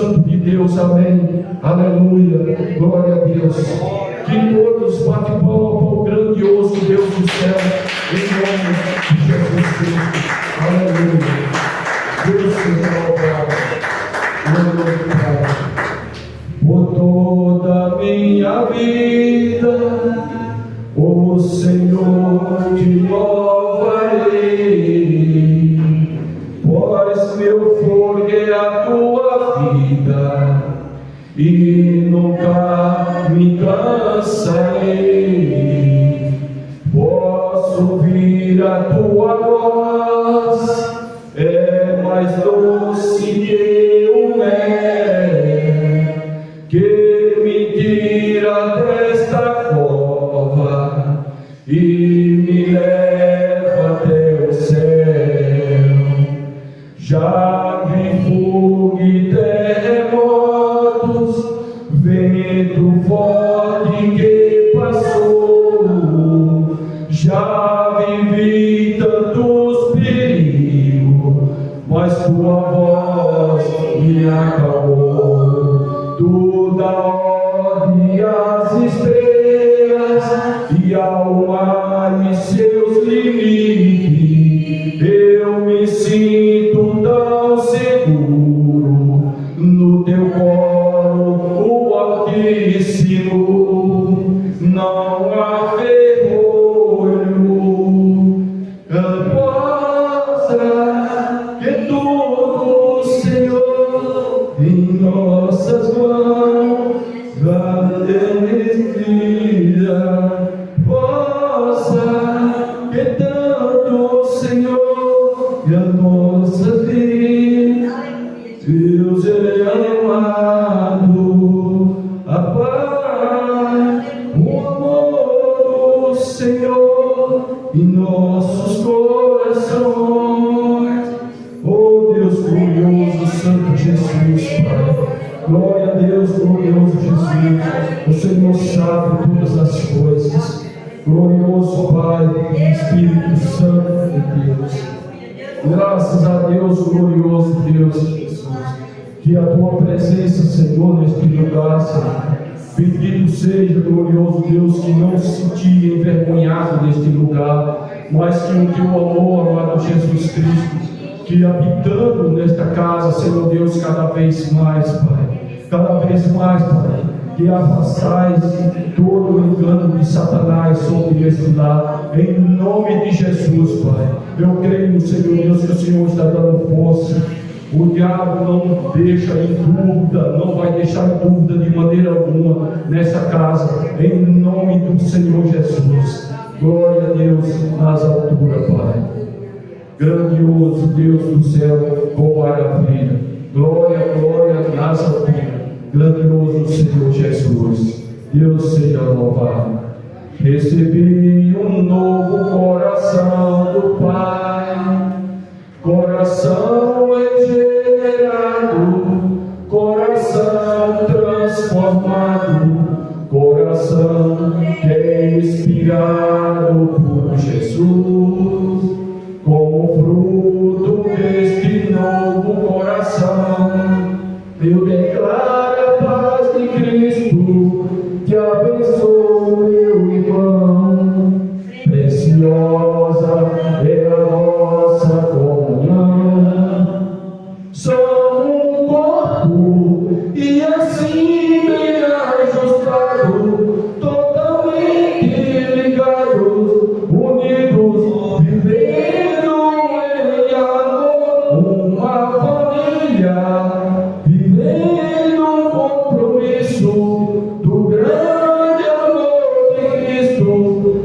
Santo de Deus, amém, aleluia, glória a Deus. Que todos batem palma para o grandioso Deus do céu, em nome de Jesus Cristo, aleluia. Deus seja louvado, glorificado. Por toda a minha vida, o Senhor te louvarei, pois meu fôlego é a tua vida, e nunca me cansarei. Posso ouvir a tua voz, é mais doce que o mel, que me tira desta cova e me leva até o céu. Já vi fogo e terremotos, vento forte que passou. Já vivi tantos perigos, mas tua voz me acalmou. Tu dá ordem às estrelas e ao mar e seus limites. Eu me sinto tão seguro no teu colo, o Altíssimo. Não há ferrolho possa que tudo, Senhor, em nossas mãos da vida possa que tanto, Senhor, e a nossa vida, Deus é amado, a paz, o amor do Senhor em nossos corações. Oh Deus glorioso, Santo Jesus, Pai. Glória a Deus, glorioso Jesus. O Senhor sabe todas as coisas. Glorioso Pai, Espírito Santo de Deus. Graças a Deus, glorioso Deus Jesus. Que a tua presença, Senhor, neste lugar, Senhor. Bendito seja, glorioso Deus, que não se sentia envergonhado neste lugar, mas que o teu amor, amado Jesus Cristo, que habitando nesta casa, Senhor Deus, cada vez mais, Pai, cada vez mais, Pai, que afastais todo o engano de Satanás sobre este lar, em nome de Jesus, Pai. Eu creio, Senhor Deus, que o Senhor está dando força. O diabo não deixa em dúvida, não vai deixar em dúvida de maneira alguma nessa casa, em nome do Senhor Jesus. Glória a Deus nas alturas, Pai. Grandioso Deus do céu, com maravilha. Glória, glória nas alturas. Grandioso Senhor Jesus. Deus seja louvado. Recebi um novo coração do Pai. Coração regenerado, coração transformado, coração que é inspirado por Jesus, como fruto deste novo coração, eu declaro a paz de Cristo, que abençoe meu irmão, preciosa é a nossa comunhão, somos um corpo e assim bem ajustado, totalmente ligados, unidos, vivendo em amor, uma família, vivendo um compromisso do grande amor de Cristo.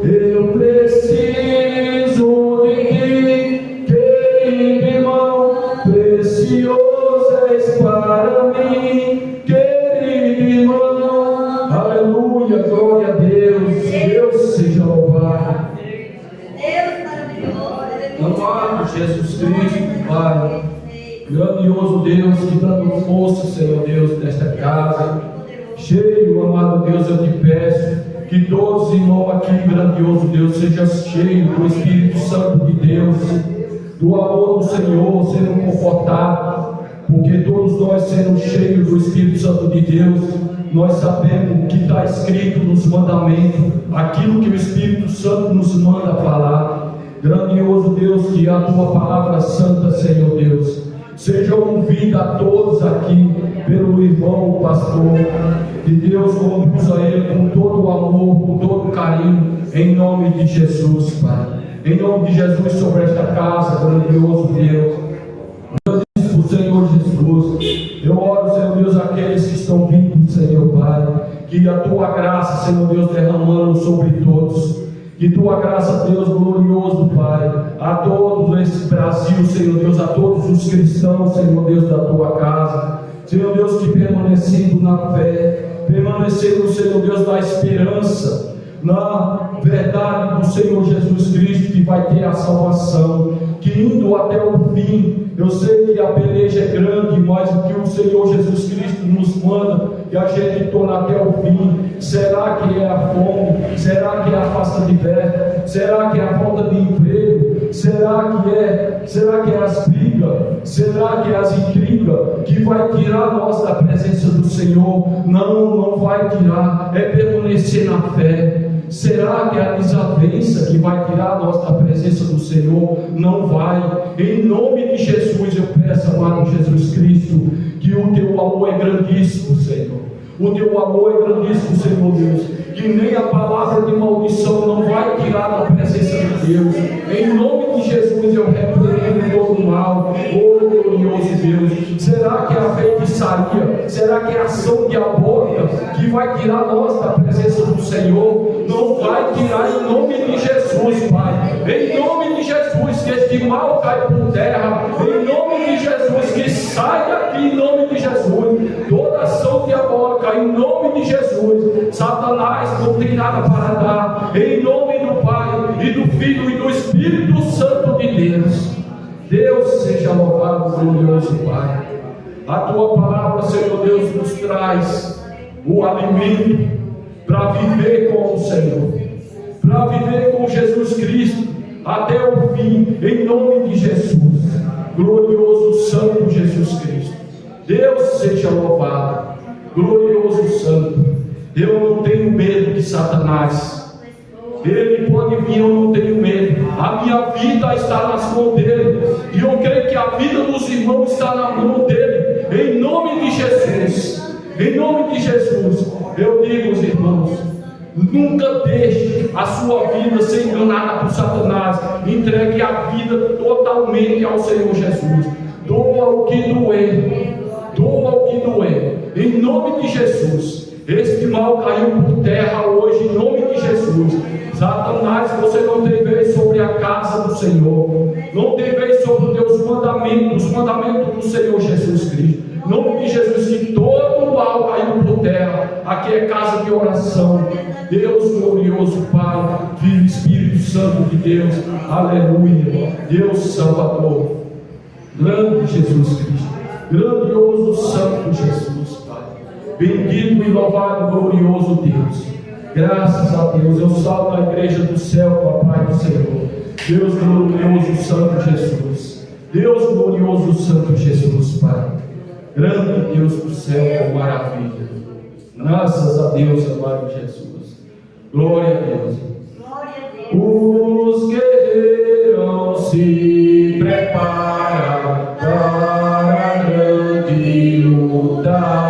Eu preciso de ti, querido irmão, precioso és para mim, querido irmão. Aleluia, glória a Deus. Deus seja louvado. Amado Jesus Cristo, Pai, grandioso Deus, que dando força, Senhor Deus, nesta casa, cheio, amado Deus, eu te peço que todos os irmãos aqui, grandioso Deus, sejam cheios do Espírito Santo de Deus, do amor do Senhor, sejam confortados, porque todos nós, sendo cheios do Espírito Santo de Deus, nós sabemos que está escrito nos mandamentos, aquilo que o Espírito Santo nos manda falar. Grandioso Deus, que a tua palavra santa, Senhor Deus, seja ouvida a todos aqui pelo irmão, o pastor, que Deus conduza ele com todo o amor, com todo o carinho, em nome de Jesus, Pai. Em nome de Jesus, sobre esta casa, grandioso Deus, grandíssimo Senhor Jesus, eu oro, Senhor Deus, aqueles que estão vindo, Senhor Pai, que a tua graça, Senhor Deus, derramando sobre todos, que tua graça, Deus glorioso, Pai, a todos esse Brasil, Senhor Deus, a todos os cristãos, Senhor Deus, da tua casa, Senhor Deus, que permanecendo na fé, permanecendo, Senhor Deus, na esperança, na verdade do Senhor Jesus Cristo, que vai ter a salvação, que indo até o fim. Eu sei que a peleja é grande, mas o que o Senhor Jesus Cristo nos manda, que a gente torne até o fim. Será que é a fome? Será que é a falta de fé? Será que é a falta de emprego? Será que é as brigas? Será que é as intrigas que vai tirar nós da presença do Senhor? Não vai tirar, é permanecer na fé. Será que é a desavença que vai tirar nós da presença do Senhor? Não vai. Em nome de Jesus eu peço, amado Jesus Cristo, que o teu amor é grandíssimo, Senhor. O teu amor é grandíssimo, Senhor Deus, que nem a palavra de maldição não vai tirar da presença de Deus. Em nome de Jesus eu repreendo todo o mal. Oh glorioso Deus, será que é a feitiçaria? Será que é a ação diabólica que vai tirar nós da presença do Senhor? Não vai tirar, em nome de Jesus, Pai. Em nome de Jesus, que este mal cai por terra. Em nome de Jesus, que sai daqui, em nome de Jesus, toda ação diabólica, em nome de Jesus. Satanás não tem nada para dar. Em nome do Pai, e do Filho, e do Espírito Santo de Deus. Deus seja louvado, glorioso Pai. A tua palavra, Senhor Deus, nos traz o alimento para viver com o Senhor, para viver com Jesus Cristo até o fim, em nome de Jesus. Glorioso Santo Jesus Cristo, Deus seja louvado. Glorioso Santo, eu não tenho medo de Satanás. Ele pode vir, eu não tenho medo. A minha vida está nas mãos dele, e eu creio que a vida dos irmãos está na mão dele. Em nome de Jesus, em nome de Jesus, eu digo aos irmãos: nunca deixe a sua vida ser enganada por Satanás. Entregue a vida totalmente ao Senhor Jesus. Doa o que doer, doa o que doer, em nome de Jesus. Este mal caiu por terra hoje, em nome de Jesus. Satanás, você não tem vez sobre a casa do Senhor, não tem vez sobre os teus mandamentos, os mandamentos do Senhor Jesus Cristo. Em nome de Jesus, que todo mal caiu por terra. Aqui é casa de oração. Deus glorioso, Pai, Filho, Espírito Santo de Deus, aleluia. Deus Salvador, grande Jesus Cristo, grandioso Santo Jesus, Pai, bendito e louvado, glorioso Deus. Graças a Deus, eu salvo a igreja do céu, papai do Senhor. Deus glorioso, Santo Jesus. Deus glorioso, Santo Jesus, Pai. Grande Deus do céu, maravilha. Graças a Deus, amado Jesus. Glória a Deus. Os guerreiros se preparam para a grande luta.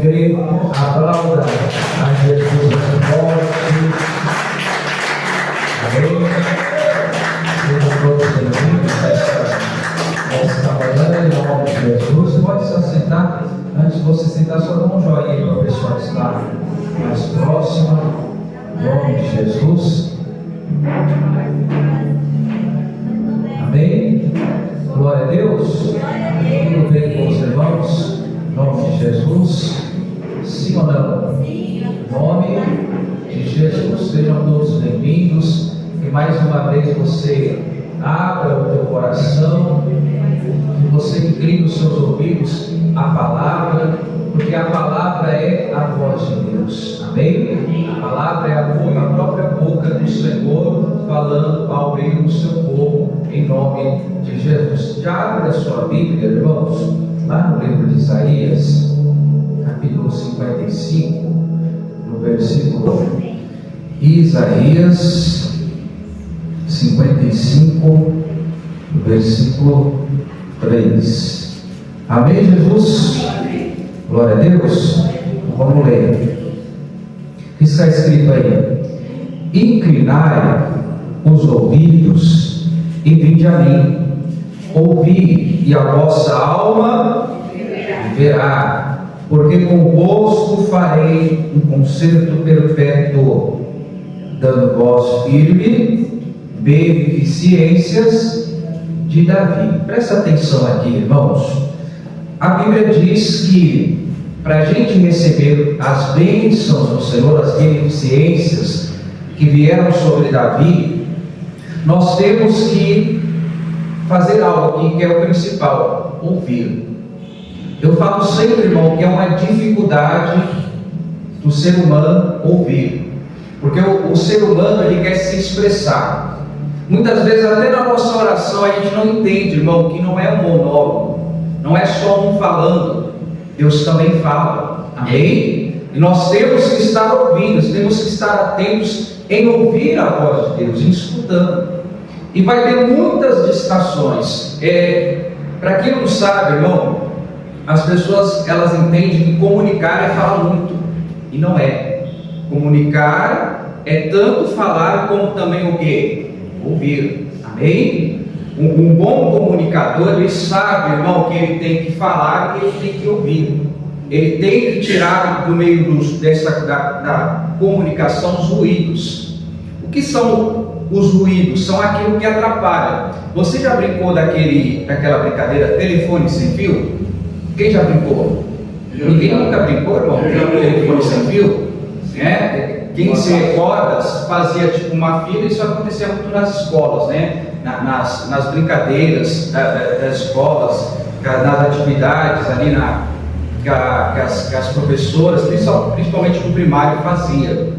crê, aplauda a Jesus forte. Amém? Sejam todos bem-vindos nesta manhã, em nome de Jesus. Você pode se assentar. Antes de você sentar, só dá um joinha aí para a pessoa que está mais próxima. Em nome de Jesus. Amém? Glória a Deus. Tudo bem com os irmãos? Em nome de Jesus. Sim ou não? Em nome de Jesus. Sejam todos bem-vindos. E mais uma vez você abra o teu coração, que você incline os seus ouvidos à palavra, porque a palavra é a voz de Deus. Amém? A palavra é a própria boca do Senhor falando ao meio do seu povo, em nome de Jesus. Já abre a sua Bíblia, irmãos, lá no livro de Isaías, capítulo 55, no versículo Isaías 55, versículo 3. Amém, Jesus? Glória a Deus. Vamos ler. O que está escrito aí? Inclinai os ouvidos e vinde a mim. Ouvi, e a vossa alma verá, porque convosco farei um concerto perpétuo, dando voz firme, beneficências de Davi. Presta atenção aqui, irmãos. A Bíblia diz que para a gente receber as bênçãos do Senhor, as beneficências que vieram sobre Davi, nós temos que fazer algo aqui que é o principal: ouvir. Eu falo sempre, irmão, que é uma dificuldade do ser humano ouvir, porque o ser humano ele quer se expressar. Muitas vezes até na nossa oração a gente não entende, irmão, que não é um monólogo, não é só um falando, Deus também fala. Amém? E nós temos que estar ouvindo, temos que estar atentos em ouvir a voz de Deus, em escutando. E vai ter muitas distrações. Para quem não sabe, irmão, as pessoas elas entendem que comunicar é falar muito, e não é. Comunicar é tanto falar como também o quê? Ouvir. Amém? Um bom comunicador, ele sabe, irmão, que ele tem que falar e ele tem que ouvir. Ele tem que tirar do meio da comunicação os ruídos. O que são os ruídos? São aquilo que atrapalha. Você já brincou daquela brincadeira telefone sem fio? Quem já brincou? Ninguém nunca brincou, irmão? Telefone sem fio? Quem se recorda fazia tipo uma fila. Isso acontecia muito nas escolas, né? Nas brincadeiras das escolas, nas atividades ali que as professoras, principalmente no primário, faziam.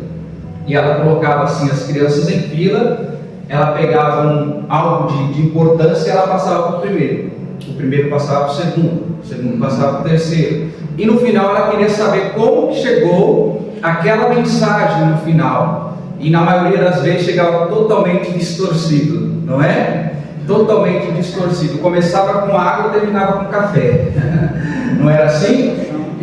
E ela colocava assim as crianças em fila, ela pegava algo de importância e ela passava para o primeiro passava para o segundo passava para o terceiro. E no final ela queria saber como que chegou aquela mensagem no final. E na maioria das vezes chegava totalmente distorcido, não é? Totalmente distorcido. Começava com água e terminava com café. Não era assim?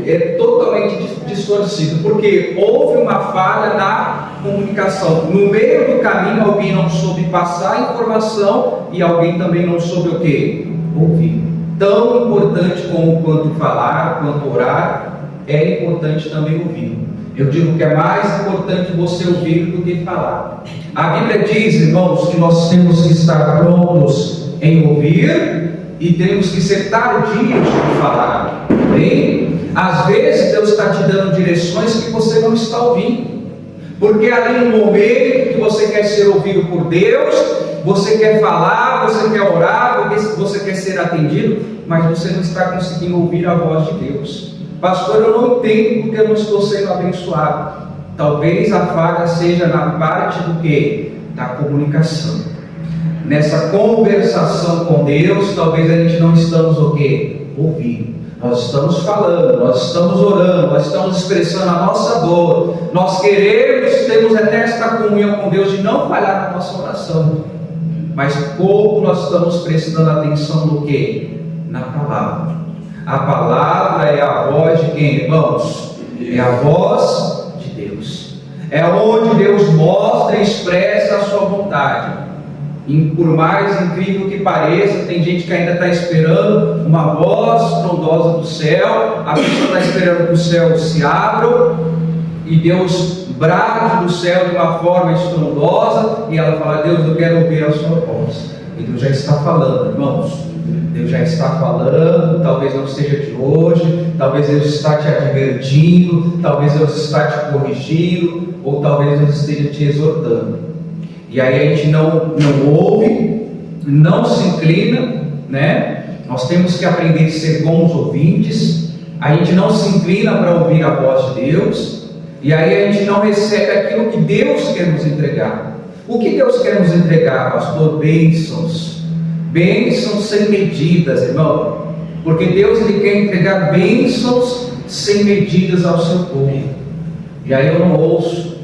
É totalmente distorcido, porque houve uma falha na comunicação. No meio do caminho alguém não soube passar a informação e alguém também não soube o quê? Ouvir. Tão importante quanto falar, quanto orar, é importante também ouvir. Eu digo que é mais importante você ouvir do que falar. A Bíblia diz, irmãos, que nós temos que estar prontos em ouvir e temos que ser tardios em falar. Bem, às vezes Deus está te dando direções que você não está ouvindo, porque ali no momento que você quer ser ouvido por Deus, você quer falar, você quer orar, você quer ser atendido, mas você não está conseguindo ouvir a voz de Deus. Pastor, eu não entendo porque eu não estou sendo abençoado. Talvez a falha seja na parte do quê? Da comunicação. Nessa conversação com Deus, talvez a gente não estamos o quê? Ouvindo. Nós estamos falando, nós estamos orando, nós estamos expressando a nossa dor. Nós temos até esta comunhão com Deus de não falhar na nossa oração. Mas pouco nós estamos prestando atenção no quê? Na palavra. A palavra é a voz de quem, irmãos? É a voz de Deus. É onde Deus mostra e expressa a sua vontade. E por mais incrível que pareça, tem gente que ainda está esperando uma voz trondosa do céu. A pessoa está esperando que o céu se abra e Deus brade do céu de uma forma estrondosa, e ela fala: Deus, eu quero ouvir a sua voz. E Deus já está falando, irmãos. Deus já está falando. Talvez não seja de hoje, talvez Deus está te advertindo, talvez Deus está te corrigindo, ou talvez Deus esteja te exortando. E aí a gente não ouve, não se inclina, né? Nós temos que aprender a ser bons ouvintes. A gente não se inclina para ouvir a voz de Deus, e aí a gente não recebe aquilo que Deus quer nos entregar. O que Deus quer nos entregar, pastor? Bênçãos. Bênçãos sem medidas, irmão. Porque Deus, Ele quer entregar bênçãos sem medidas ao seu povo. E aí eu não ouço.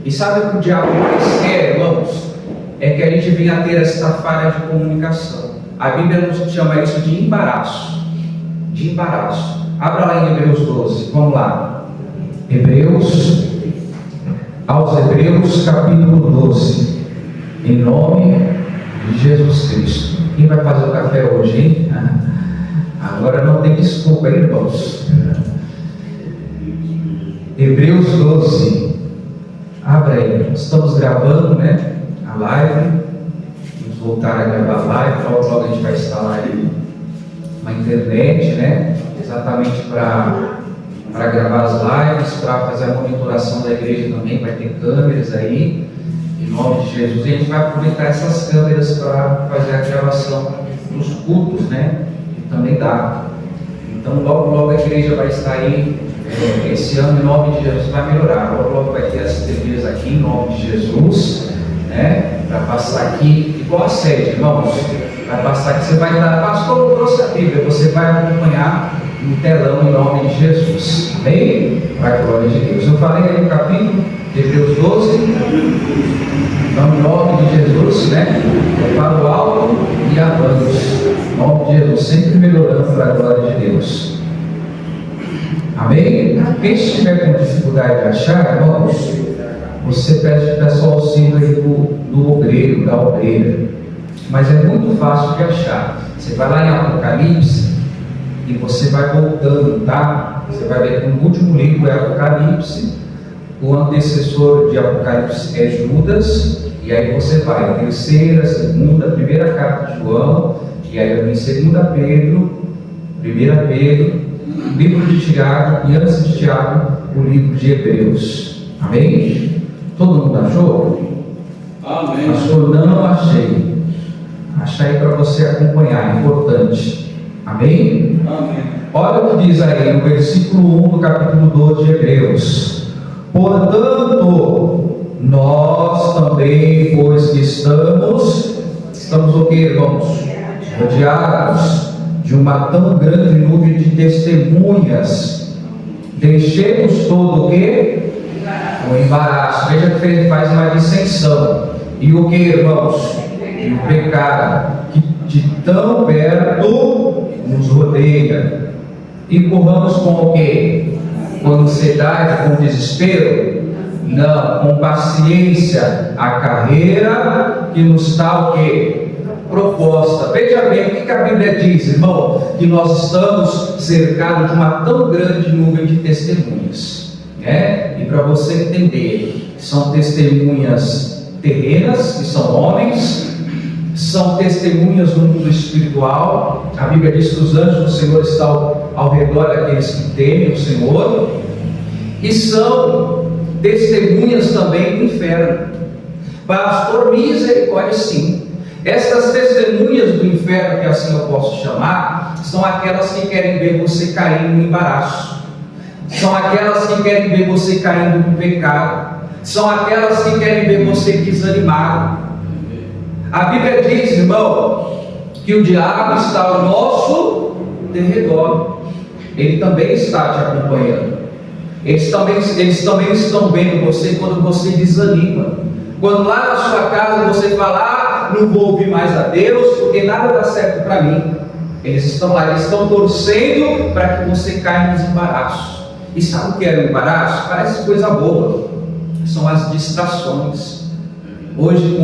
E sabe o que o diabo mais quer, irmãos? É que a gente venha a ter esta falha de comunicação. A Bíblia nos chama isso de embaraço. De embaraço. Abra lá em Hebreus 12, vamos lá. Aos Hebreus capítulo 12, em nome de Jesus Cristo. Quem vai fazer o café hoje, hein? Agora não tem desculpa, hein, irmãos? Hebreus 12, abra aí. Estamos gravando, né, a live. Vamos voltar a gravar a live. Logo a gente vai instalar aí uma internet, né, exatamente para gravar as lives, para fazer a monitoração da igreja também. Vai ter câmeras aí, em nome de Jesus. E a gente vai aproveitar essas câmeras para fazer a gravação dos cultos, né, que também dá. Então logo a igreja vai estar aí. Esse ano, em nome de Jesus, vai melhorar. Logo vai ter as TVs aqui, em nome de Jesus, né, para passar aqui, igual a sede, irmãos. Vai passar aqui, você vai dar, pastor, eu trouxe a Bíblia, você vai acompanhar no telão, em nome de Jesus. Amém? Para a glória de Deus. Eu falei aí no capítulo de Hebreus 12. Então, em nome de Jesus, né? Para o alto e avante. Em nome de Jesus, sempre melhorando para a glória de Deus. Amém? Quem estiver com dificuldade de achar, irmãos, você peça o auxílio aí do obreiro, da obreira. Mas é muito fácil de achar. Você vai lá em Apocalipse e você vai voltando, tá? Você vai ver que o último livro é Apocalipse, o antecessor de Apocalipse é Judas, e aí você vai, terceira, segunda, primeira carta de João, e aí vem segunda Pedro, primeira Pedro, livro de Tiago, e antes de Tiago, o livro de Hebreus. Amém? Todo mundo achou? Amém. Pastor, não achei. Achar aí para você acompanhar, é importante. Amém? Amém. Olha o que diz aí no versículo 1 do capítulo 12 de Hebreus. Portanto, nós também, pois que estamos o que, irmãos? Rodeados de uma tão grande nuvem de testemunhas, deixemos todo o que? O embaraço. Veja que ele faz uma dissensão. E o que, irmãos? E o pecado que de tão perto nos rodeia. E corramos com o que? Com ansiedade, com desespero? Não, com paciência a carreira que nos está o que? Proposta. Veja bem o que a Bíblia diz, irmão, que nós estamos cercados de uma tão grande nuvem de testemunhas, né? E para você entender, são testemunhas terrenas, que são homens, são testemunhas no mundo espiritual. A Bíblia diz que os anjos do Senhor estão ao redor daqueles que temem o Senhor, e são testemunhas também do inferno. Pastor, misericórdia, sim. Estas testemunhas do inferno, que assim eu posso chamar, são aquelas que querem ver você caindo no embaraço, são aquelas que querem ver você caindo no pecado, são aquelas que querem ver você desanimado. A Bíblia diz, irmão, que o diabo está ao nosso derredor. Ele também está te acompanhando. Eles também estão vendo você quando você desanima. Quando lá na sua casa você fala, não vou ouvir mais a Deus, porque nada dá certo para mim. Eles estão lá, eles estão torcendo para que você caia nos embaraços. E sabe o que é o embaraço? Parece coisa boba. São as distrações. Hoje,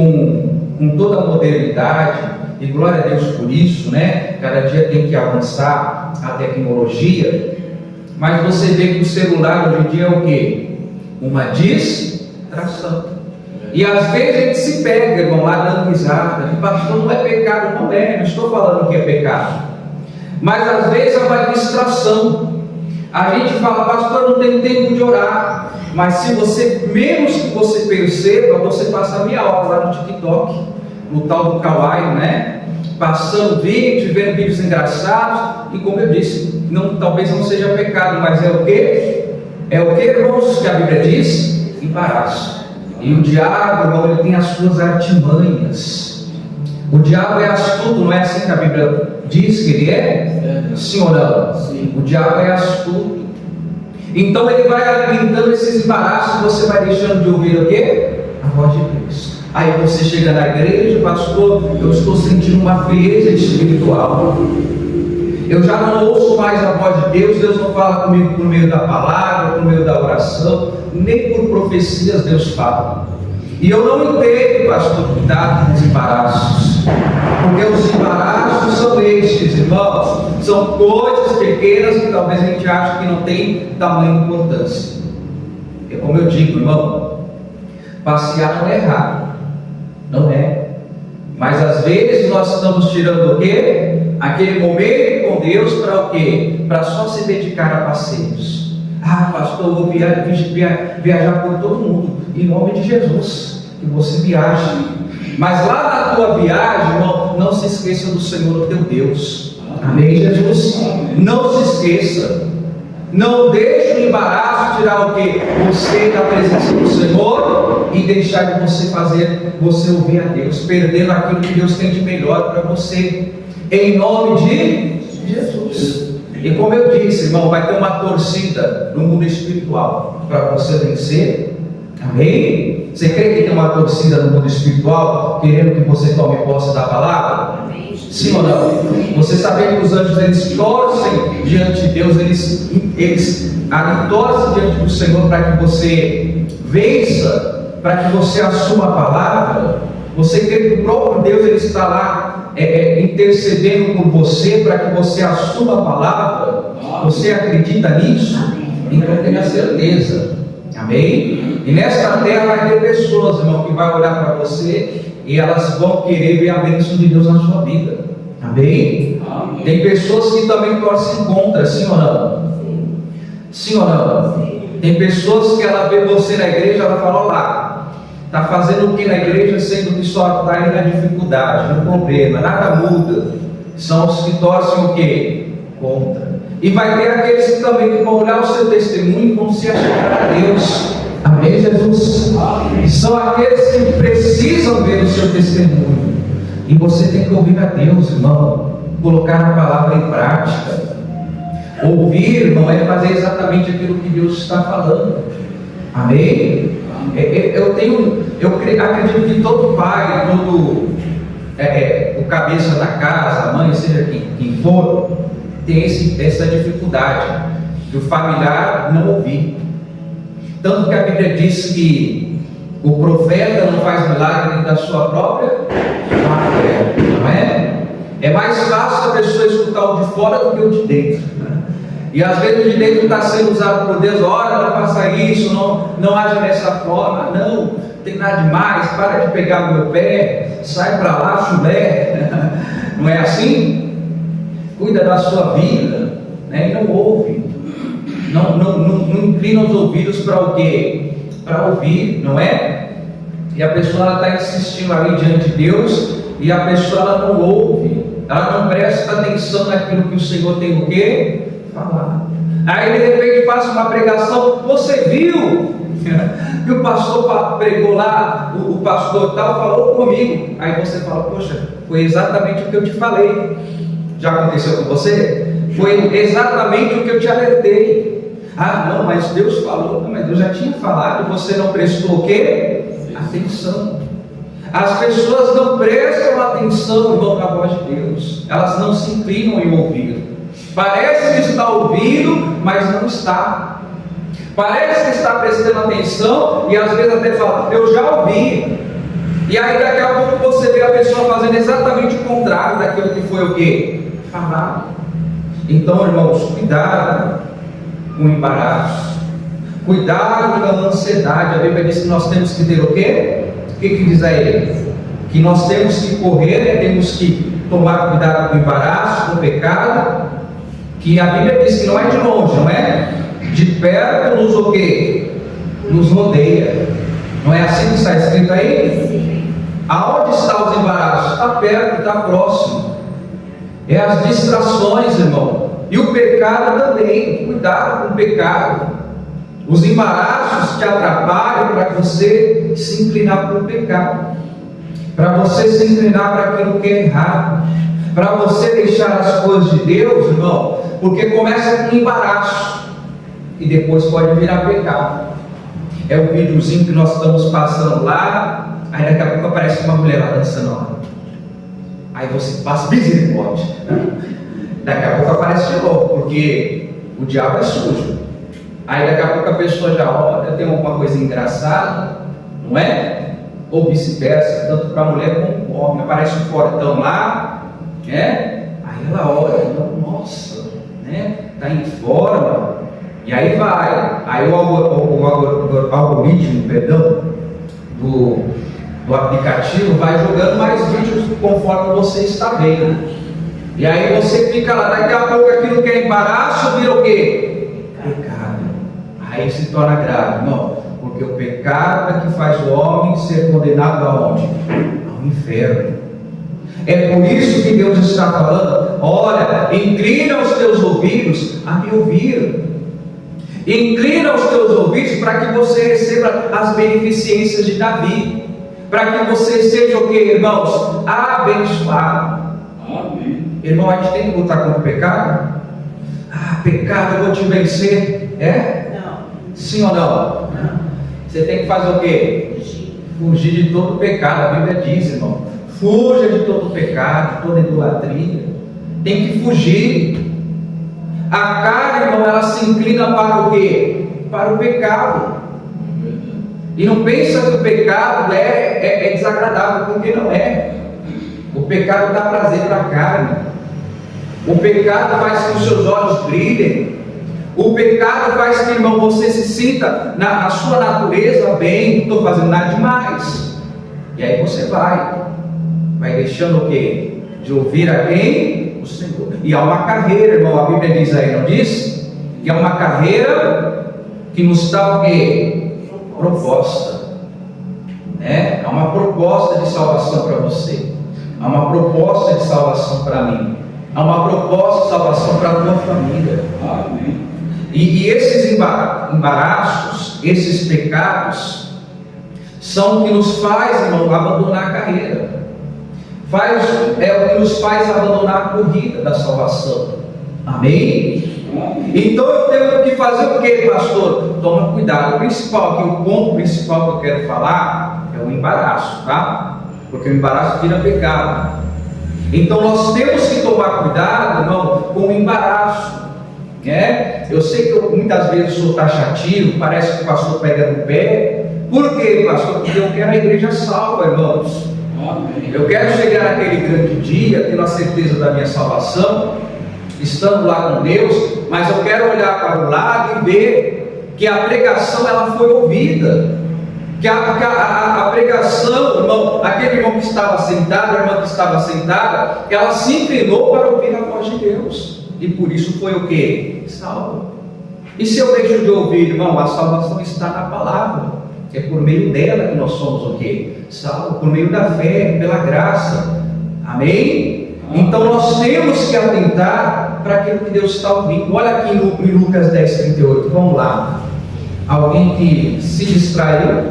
com toda a modernidade, e glória a Deus por isso, né? Cada dia tem que avançar a tecnologia, mas você vê que o celular hoje em dia é o quê? Uma distração. E às vezes a gente se pega, irmão, lá dando risada, que pastor, não é pecado, não é, não estou falando que é pecado, mas às vezes é uma distração. A gente fala, pastor, não tem tempo de orar, mas se você, menos que você perceba, você passa meia hora lá no TikTok, no tal do Kawaii, né? Passando vídeo, vendo vídeos engraçados, e como eu disse, talvez não seja pecado, mas é o quê? É o que, irmãos, que a Bíblia diz? Embaraço. E o diabo, irmão, ele tem as suas artimanhas. O diabo é astuto, não é assim que a Bíblia diz que ele é? Sim ou não? Sim. O diabo é astuto. Então ele vai alimentando esses embaraços, você vai deixando de ouvir o quê? A voz de Deus. Aí você chega na igreja, pastor, eu estou sentindo uma frieza espiritual. Eu já não ouço mais a voz de Deus, Deus não fala comigo por meio da palavra, por meio da oração, nem por profecias Deus fala. E eu não entendo, pastor, cuidado com os embaraços, porque os embaraços são estes, irmãos, são coisas pequenas que talvez a gente ache que não tem tamanha importância. É como eu digo, irmão, passear não é errado, não é. Mas às vezes nós estamos tirando o quê? Aquele momento com Deus para o quê? Para só se dedicar a passeios. Ah, pastor, eu vou viajar por todo mundo. Em nome de Jesus, que você viaje. Mas lá na tua viagem, irmão, não se esqueça do Senhor teu Deus. Amém, Jesus? Não se esqueça. Não deixe o embaraço tirar o quê? Você da presença do Senhor e deixar de você ouvir a Deus, perdendo aquilo que Deus tem de melhor para você. Em nome de Jesus. E como eu disse, irmão, vai ter uma torcida no mundo espiritual para você vencer. Amém? Você crê que tem uma torcida no mundo espiritual querendo que você tome posse da palavra? Amém. Sim ou não? Você sabia que os anjos eles torcem diante de Deus, eles torcem diante do Senhor para que você vença, para que você assuma a palavra? Você crê que o próprio Deus ele está lá intercedendo por você para que você assuma a palavra? Você acredita nisso? Então tenha certeza. Amém? E nesta terra vai ter pessoas, irmão, que vai olhar para você e elas vão querer ver a bênção de Deus na sua vida. Amém? Amém. Tem pessoas que também torcem contra, sim ou não? Sim ou não? Tem pessoas que ela vê você na igreja, ela fala, olha lá, está fazendo o que na igreja, sendo que só está aí na dificuldade, no problema, nada muda. São os que torcem o quê? Contra. E vai ter aqueles que também vão olhar o seu testemunho e vão se achegar a Deus. Amém, Jesus? Amém. São aqueles que precisam ver o seu testemunho. E você tem que ouvir a Deus, irmão. Colocar a palavra em prática. Ouvir, irmão, é fazer exatamente aquilo que Deus está falando. Amém? Eu acredito que todo pai, todo o cabeça da casa, a mãe, seja quem for, tem essa dificuldade do familiar não ouvir. Tanto que a Bíblia diz que o profeta não faz milagre da sua própria família, não é? É mais fácil a pessoa escutar o de fora do que o de dentro, né? E às vezes o de dentro está sendo usado por Deus, olha, não faça isso, não age dessa forma, não tem nada demais, para de pegar o meu pé, sai para lá, chulé, não é assim? Cuida da sua vida, né? E não ouve, não inclina os ouvidos para o quê? Para ouvir, não é? E a pessoa está insistindo ali diante de Deus, e a pessoa ela não ouve, ela não presta atenção naquilo que o Senhor tem o quê? Falar. Aí de repente passa uma pregação, você viu que o pastor pregou lá, o pastor tal falou comigo, aí você fala, poxa, foi exatamente o que eu te falei. Já aconteceu com você? Foi exatamente o que eu te alertei. Ah não, mas Deus falou. Não, mas Deus já tinha falado, você não prestou o quê? Atenção. As pessoas não prestam atenção, irmão, na voz de Deus. Elas não se inclinam em ouvir. Parece que está ouvindo, mas não está. Parece que está prestando atenção e às vezes até fala, eu já ouvi. E aí daqui a pouco você vê a pessoa fazendo exatamente o contrário daquilo que foi o quê? Falado. Então, irmãos, cuidado com o embaraço. Cuidado com a ansiedade. A Bíblia diz que nós temos que ter o quê? O que diz a ele? Que nós temos que correr, temos que tomar cuidado com o embaraço, com o pecado. Que a Bíblia diz que não é de longe, não é? De perto nos o quê? Nos rodeia. Não é assim que está escrito aí? Sim. Aonde está os embaraços? Está perto, está próximo. É as distrações, irmão. E o pecado também. Cuidado com o pecado. Os embaraços te atrapalham para você se inclinar para o pecado. Para você se inclinar para aquilo que é errado. Para você deixar as coisas de Deus, irmão. Porque começa com embaraço. E depois pode virar pecado. É o videozinho que nós estamos passando lá. Aí daqui a pouco aparece uma mulher lá dançando lá. Aí você passa misericórdia. Daqui a pouco aparece de novo, porque o diabo é sujo. Aí daqui a pouco a pessoa já olha, tem alguma coisa engraçada, não é? Ou vice-versa, tanto para a mulher como para o homem. Aparece um portão lá, né? Aí ela olha, nossa, né? Está em forma. E aí vai. Aí o algoritmo, do aplicativo vai jogando mais vídeos conforme você está vendo. E aí você fica lá, daqui a pouco aquilo que é embaraço vira o quê? Pecado. Aí se torna grave, irmão, porque o pecado é que faz o homem ser condenado aonde? Ao inferno. É por isso que Deus está falando, olha, inclina os teus ouvidos a me ouvir. Inclina os teus ouvidos para que você receba as beneficências de Davi. Para que você seja o que, irmãos? Abençoado. Amém. Irmão, a gente tem que lutar contra o pecado? Ah, pecado, eu vou te vencer. É? Não. Sim ou não? Não. Você tem que fazer o quê? Fugir. Fugir de todo pecado. A Bíblia diz, irmão, fuja de todo pecado, de toda idolatria. Tem que fugir. A carne, irmão, ela se inclina para o quê? Para o pecado. E não pensa que o pecado é desagradável, porque não é. O pecado dá prazer para a carne. O pecado faz que os seus olhos brilhem. O pecado faz que, irmão, você se sinta na sua natureza bem, não estou fazendo nada demais. E aí você vai deixando o quê? De ouvir a quem? O Senhor. E há uma carreira, irmão, a Bíblia diz aí, não diz? Que é uma carreira que nos dá o quê? Proposta, né? Há uma proposta de salvação para você, há uma proposta de salvação para mim, há uma proposta de salvação para a tua família. Amém. E esses embaraços, esses pecados, são o que nos faz, irmão, abandonar a carreira, é o que nos faz abandonar a corrida da salvação. Amém? Então eu tenho que fazer o que, pastor? Toma cuidado. O principal aqui, o ponto principal que eu quero falar é o embaraço, tá? Porque o embaraço tira pecado. Então nós temos que tomar cuidado, irmão, com o embaraço, né? Eu sei que eu muitas vezes sou taxativo, parece que o pastor pega no pé. Por quê, pastor? Porque eu quero a igreja salva, irmãos. Amém. Eu quero chegar naquele grande dia, tendo a certeza da minha salvação, estando lá com Deus, mas eu quero olhar para o lado e ver que a pregação ela foi ouvida, que a pregação, irmão, aquele irmão que estava sentado, a irmã que estava sentada, ela se inclinou para ouvir a voz de Deus, e por isso foi o que? Salvo. E se eu deixo de ouvir, irmão, a salvação está na palavra, é por meio dela que nós somos o que? Salvo, por meio da fé, pela graça. Amém? Então nós temos que atentar para aquilo que Deus está ouvindo. Olha aqui em Lucas 10:38, vamos lá. Alguém que se distraiu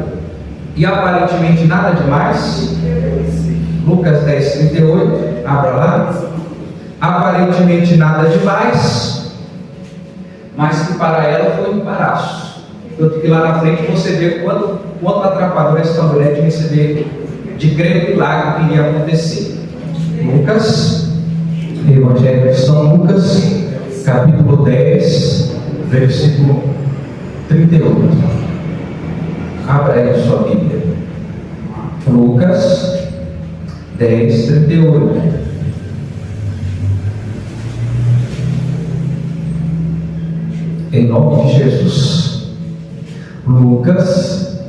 e aparentemente nada demais. Lucas 10:38, abra lá. Aparentemente nada demais, mas que para ela foi um embaraço. Tanto que lá na frente você vê quanto atrapalhou essa mulher de receber, de crer no milagre que iria acontecer. Lucas, Evangelho de São Lucas, capítulo 10, versículo 38. Abra aí sua Bíblia. Lucas 10, 38. Em nome de Jesus. Lucas,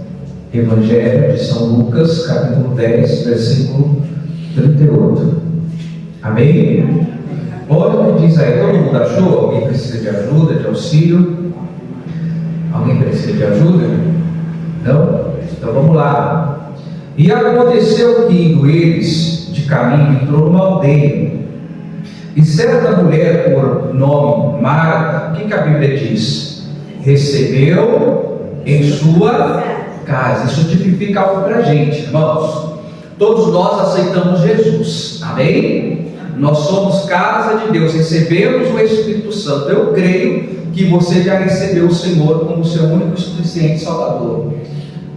Evangelho de São Lucas, capítulo 10, versículo 38. Amém? Olha o que diz aí. Todo mundo achou? Alguém precisa de ajuda, de auxílio? Alguém precisa de ajuda? Não? Então vamos lá. E aconteceu que, indo eles de caminho, entrou numa aldeia. E certa mulher, por nome Marta, o que a Bíblia diz? Recebeu em sua casa. Isso tipifica algo para a gente, irmãos. Todos nós aceitamos Jesus. Amém? Nós somos casa de Deus, recebemos o Espírito Santo. Eu creio que você já recebeu o Senhor como seu único e suficiente Salvador.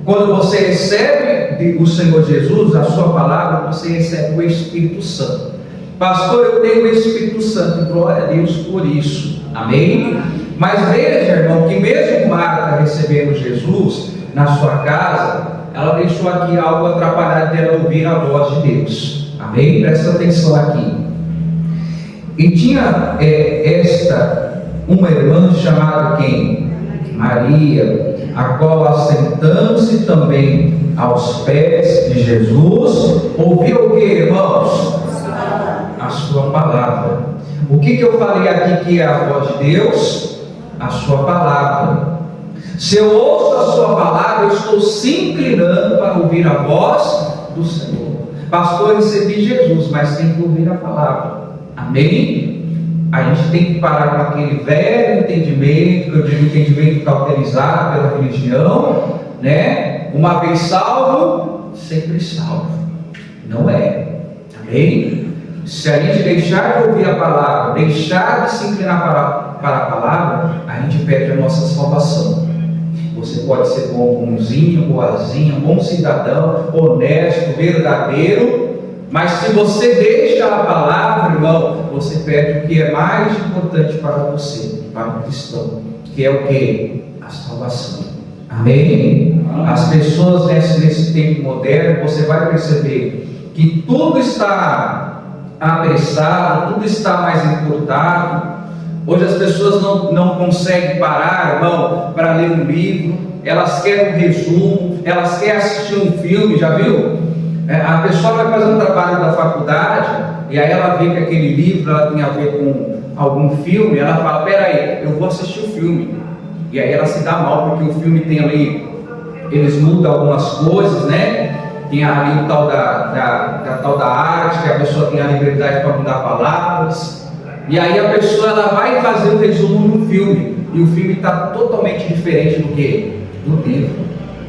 Quando você recebe o Senhor Jesus, a sua palavra, você recebe o Espírito Santo. Pastor, eu tenho o Espírito Santo, glória a Deus por isso. Amém? Mas veja, irmão, que mesmo Marta recebendo Jesus na sua casa, ela deixou aqui algo atrapalhado dela ouvir a voz de Deus. Amém? Presta atenção aqui. E tinha uma irmã chamada quem? Maria, a qual, assentando-se também aos pés de Jesus, ouviu o que, irmãos? A sua palavra. O que eu falei aqui que é a voz de Deus? A sua palavra. Se eu ouço a sua palavra, eu estou se inclinando para ouvir a voz do Senhor. Pastor, eu recebi Jesus, mas tem que ouvir a palavra. Amém? A gente tem que parar com aquele velho entendimento, que eu digo entendimento cauterizado pela religião, né? Uma vez salvo, sempre salvo. Não é. Amém? Se a gente deixar de ouvir a palavra, deixar de se inclinar para a palavra, a gente perde a nossa salvação. Você pode ser bonzinho, boazinha, bom cidadão, honesto, verdadeiro, mas se você deixa a palavra, irmão, você perde o que é mais importante para você, para o cristão, que é o que? A salvação. Amém? As pessoas nesse tempo moderno, você vai perceber que tudo está apressado, tudo está mais encurtado. Hoje as pessoas não conseguem parar, irmão, para ler um livro. Elas querem um resumo, elas querem assistir um filme, já viu? A pessoa vai fazer um trabalho da faculdade, e aí ela vê que aquele livro ela tem a ver com algum filme, ela fala, peraí, eu vou assistir o filme. E aí ela se dá mal, porque o filme tem ali, eles mudam algumas coisas, né? Tem ali o tal tal da arte, que a pessoa tem a liberdade para mudar palavras. E aí a pessoa ela vai fazer o resumo no filme, e o filme está totalmente diferente do que? Do livro,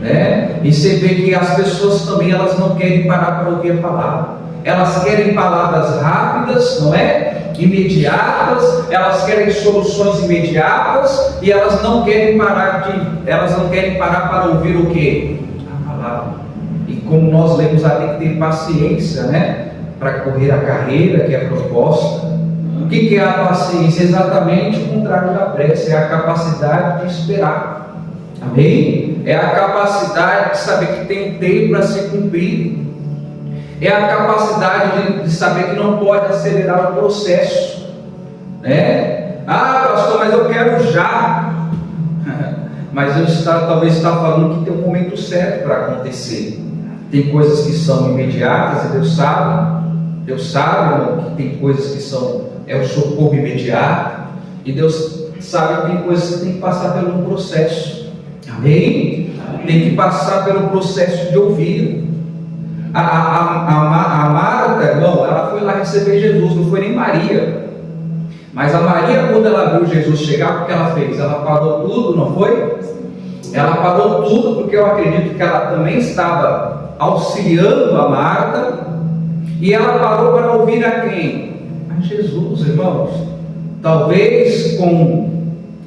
né? E você vê que as pessoas também elas não querem parar para ouvir a palavra. Elas querem palavras rápidas, não é? Imediatas. Elas querem soluções imediatas e elas não querem parar para ouvir o que? A palavra. E como nós lemos lá, tem que ter paciência, né? Para correr a carreira que é proposta. O que é a paciência? Exatamente o contrário da pressa, é a capacidade de esperar. Amém? É a capacidade de saber que tem um tempo para ser cumprido. É a capacidade de saber que não pode acelerar o processo, né? Ah, pastor, mas eu quero já. Mas Deus talvez está falando que tem um momento certo para acontecer. Tem coisas que são imediatas e Deus sabe, irmão, que tem coisas que são o socorro imediato, e Deus sabe que tem coisas que tem que passar por um processo. Amém? Tem que passar pelo processo de ouvir. A Marta, irmão, ela foi lá receber Jesus, não foi nem Maria. Mas a Maria, quando ela viu Jesus chegar, o que ela fez? Ela parou tudo, não foi? Ela parou tudo, porque eu acredito que ela também estava auxiliando a Marta, e ela parou para ouvir a quem? A Jesus, irmãos. Talvez com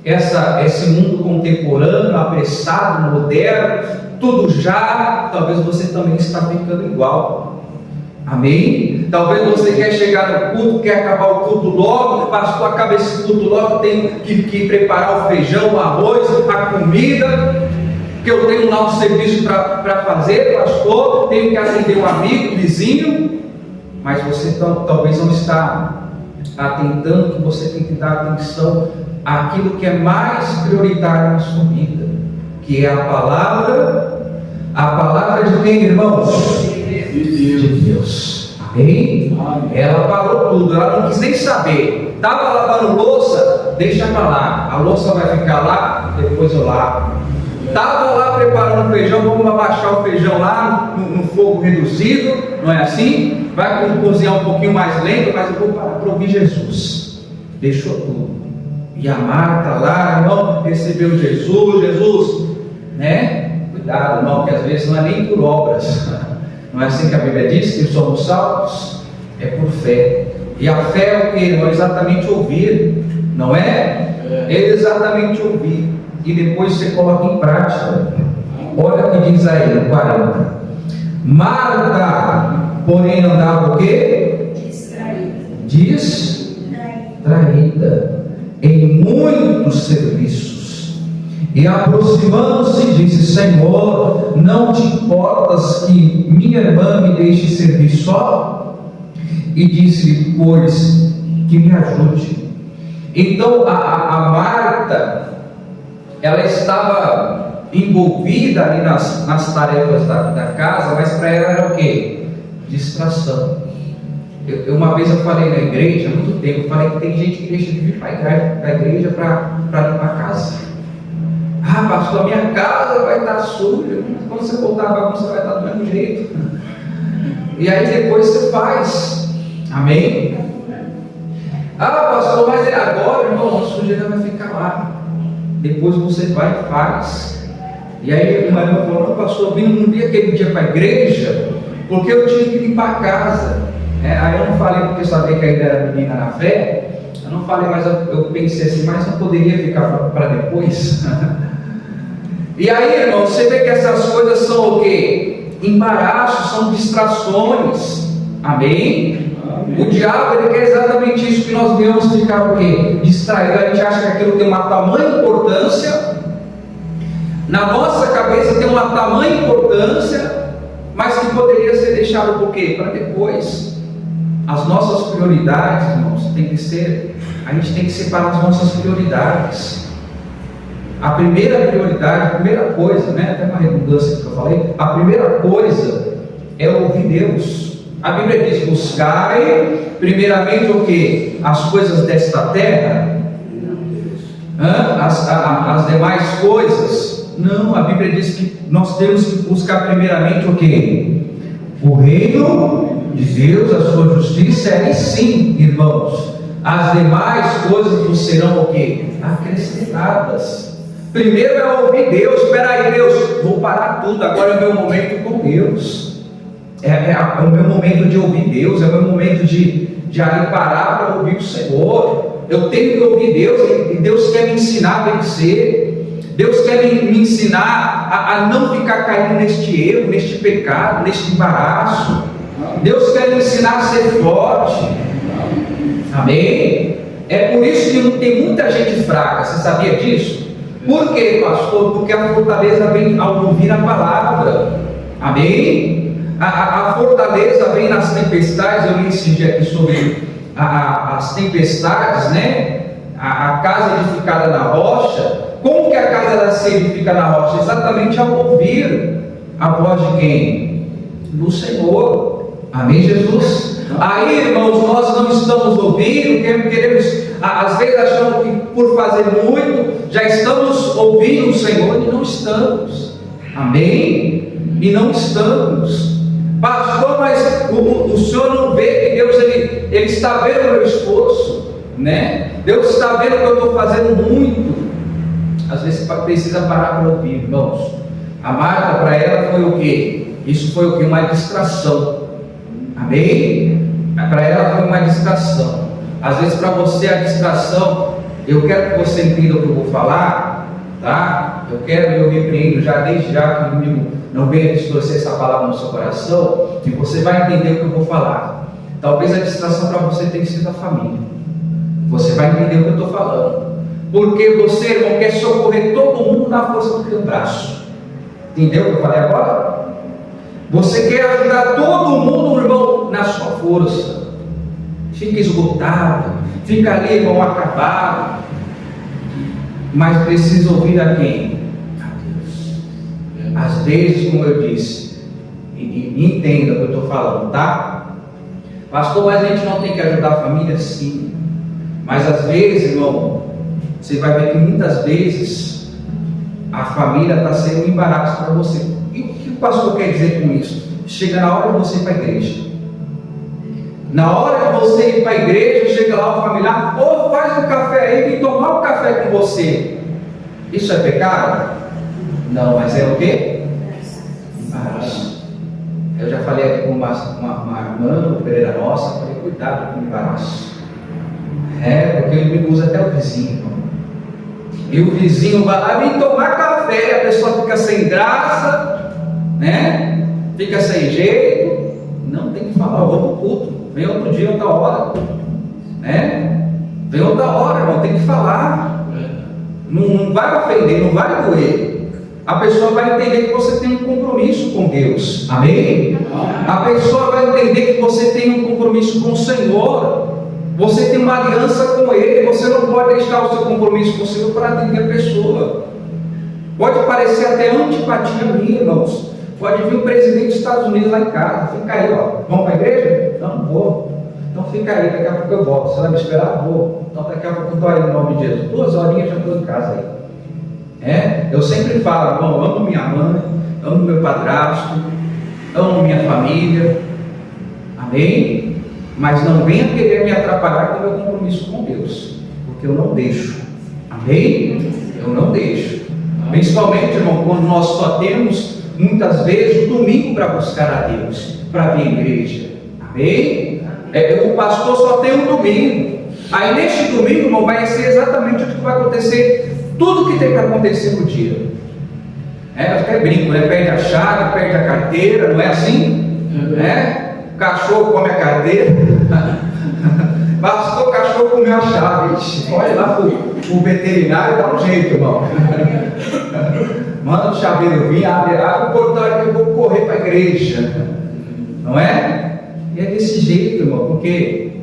esse mundo contemporâneo, apressado, moderno, tudo já, talvez você também está ficando igual. Amém? Talvez você quer chegar no culto, quer acabar o culto logo, pastor, acaba esse culto logo, tenho que preparar o feijão, o arroz, a comida, que eu tenho lá um serviço para fazer, pastor, tenho que atender um amigo, vizinho, mas você talvez não está atentando que você tem que dar atenção àquilo que é mais prioritário na sua vida, que é a palavra de quem, irmãos? De Deus. Amém? Ela parou tudo, ela não quis nem saber. Estava lavando louça, deixa para lá, a louça vai ficar lá, depois eu lavo. Estava lá preparando o feijão, vamos abaixar o feijão lá no fogo reduzido, não é assim? Vai cozinhar um pouquinho mais lento, mas eu vou para ouvir Jesus. Deixou tudo. E a Marta lá, irmão, recebeu Jesus, né? Cuidado, irmão, que às vezes não é nem por obras. Não é assim que a Bíblia diz que somos salvos? É por fé. E a fé é o que, irmão? Exatamente ouvir, não é? É exatamente ouvir. E depois você coloca em prática. Olha o que diz aí no 40. Marta, porém, andava o quê? Distraída em muitos serviços. E aproximando-se, disse: Senhor, não te importas que minha irmã me deixe servir só? E disse-lhe: pois, que me ajude. Então a Marta, ela estava envolvida ali nas tarefas da casa, mas para ela era o quê? Distração. Uma vez eu falei na igreja, há muito tempo, eu falei que tem gente que deixa de vir para a igreja para limpar a casa. Ah, pastor, a minha casa vai estar suja. Quando você voltar a bagunça, vai estar do mesmo jeito. E aí depois você faz. Amém? Ah, pastor, mas é agora, irmão, a sujeira vai ficar lá. Depois você vai e faz. E aí uma irmã falou: não, pastor, eu não vi aquele dia para a igreja, porque eu tinha que limpar a casa. Aí eu não falei porque eu sabia que ainda era menina na fé. Eu não falei, mas eu pensei assim, mas não poderia ficar para depois. E aí, irmão, você vê que essas coisas são o quê? Embaraços, são distrações. Amém? O diabo, ele quer exatamente isso, que nós venhamos ficar o quê? Distraídos. A gente acha que aquilo tem uma tamanha importância, na nossa cabeça tem uma tamanha importância, mas que poderia ser deixado por quê? Para depois. As nossas prioridades, irmãos, tem que ser, a gente tem que separar as nossas prioridades. A primeira prioridade, a primeira coisa, né? Até uma redundância que eu falei, a primeira coisa é ouvir Deus. A Bíblia diz: buscai primeiramente o que? As coisas desta terra? As demais coisas? Não, a Bíblia diz que nós temos que buscar primeiramente o que? O reino de Deus, a sua justiça, e sim, irmãos, as demais coisas nos serão o que? Acrescentadas. Primeiro é ouvir Deus. Espera aí, Deus, vou parar tudo, agora é o meu momento com Deus. É o meu momento de ouvir Deus, é o meu momento de ali parar para ouvir o Senhor. Eu tenho que ouvir Deus, e Deus quer me ensinar a vencer. Deus quer me ensinar a não ficar caindo neste erro, neste pecado, neste embaraço. Deus quer me ensinar a ser forte. Amém? É por isso que tem muita gente fraca. Você sabia disso? Por quê, pastor? Porque a fortaleza vem ao ouvir a palavra. Amém? A fortaleza vem nas tempestades. Eu li esse dia aqui sobre as tempestades, né? A casa edificada na rocha. Como que a casa se edifica na rocha? Exatamente ao ouvir a voz de quem? Do Senhor. Amém, Jesus? Aí, irmãos, nós não estamos ouvindo, queremos, às vezes achamos que por fazer muito, já estamos ouvindo o Senhor, e não estamos. Amém? E não estamos. Pastor, mas o Senhor não vê que Deus, Ele está vendo o meu esforço, né? Deus está vendo que eu estou fazendo muito. Às vezes precisa parar para ouvir, irmãos. A Marta, para ela, foi o quê? Isso foi o quê? Uma distração. Amém? Para ela foi uma distração. Às vezes para você a distração, eu quero que você entenda o que eu vou falar, tá? Eu repreendo já desde já que o inimigo não venha distorcer essa palavra no seu coração, e você vai entender o que eu vou falar. Talvez a distração para você tenha sido a família. Você vai entender o que eu estou falando. Porque você, irmão, quer socorrer todo mundo na força do teu braço. Entendeu o que eu falei agora? Você quer ajudar todo mundo, irmão, na sua força. Fica esgotado, fica ali, irmão, acabado. Mas precisa ouvir a quem? A Deus. Às vezes, como eu disse, e entenda o que eu estou falando, tá? Pastor, mas a gente não tem que ajudar a família? Sim. Mas às vezes, irmão, você vai ver que muitas vezes a família está sendo um embaraço para você. E o que o pastor quer dizer com isso? Chega na hora de você ir para a igreja. Na hora de você ir para a igreja, chega lá o familiar, ou faz um café aí, vem tomar um café com você. Isso é pecado? Não, mas é o quê? Embaraço. Eu já falei aqui com uma irmã, Pereira nossa, falei, cuidado com o embaraço. Porque ele usa até o vizinho. E o vizinho vai lá e vem tomar café, a pessoa fica sem graça, né? Fica sem jeito. Não tem que falar, eu vou pro culto. Vem outro dia, outra hora, né? Vem outra hora, irmão, tem que falar. Não vai ofender, não vai doer. A pessoa vai entender que você tem um compromisso com Deus. Amém? A pessoa vai entender que você tem um compromisso com o Senhor. Você tem uma aliança com Ele. Você não pode deixar o seu compromisso com o Senhor para atender a pessoa. Pode parecer até antipatia minha, irmãos. Pode vir o presidente dos Estados Unidos lá em casa. Fica aí, ó. Vamos para a igreja? Não vou. Então fica aí, daqui a pouco eu volto. Você vai me esperar? Vou. Então daqui a pouco eu estou aí no nome de Jesus. 2 horinhas já estou em casa aí. Eu sempre falo, irmão, amo minha mãe, amo meu padrasto, amo minha família. Amém? Mas não venha querer me atrapalhar com o meu compromisso com Deus, porque eu não deixo. Amém? Eu não deixo. Principalmente, irmão, quando nós só temos muitas vezes o domingo para buscar a Deus, para vir à igreja. Amém? O pastor só tem um domingo. Aí neste domingo, irmão, vai ser exatamente o que vai acontecer, tudo que tem que acontecer no dia. Até brinco, né? Perde a chave, perde a carteira, não é assim? O cachorro come a carteira. Pastor, o cachorro comeu a chave. Olha lá o veterinário, dá um jeito, irmão. Manda o chaveiro vir, abre o portão que eu vou correr para a igreja. Não é? E é desse jeito, irmão, porque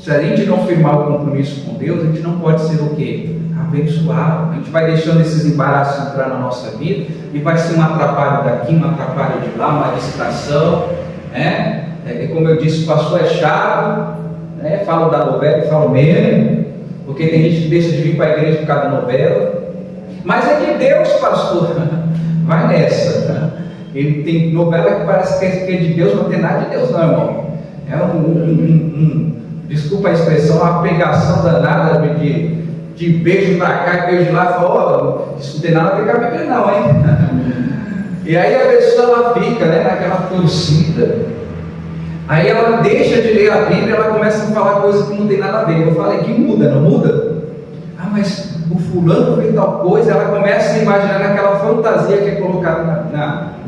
se a gente não firmar o compromisso com Deus, a gente não pode ser o quê? Abençoado. A gente vai deixando esses embaraços entrar na nossa vida e vai ser um atrapalho daqui, um atrapalho de lá, uma distração. Como eu disse, o pastor é chato, falo da novela e falo mesmo, porque tem gente que deixa de vir para a igreja por causa da novela. Mas é de Deus, pastor. Vai nessa. Ele tem novela que parece que é de Deus, não tem nada de Deus, não, irmão. Desculpa a expressão, uma pegação danada de beijo para cá e beijo de lá. Fala, isso não tem nada a ver com a Bíblia, não, hein? E aí a pessoa ela fica, naquela torcida. Aí ela deixa de ler a Bíblia, ela começa a falar coisas que não tem nada a ver. Eu falei que muda, não muda? Mas o fulano fez tal coisa, ela começa a imaginar naquela fantasia que é colocada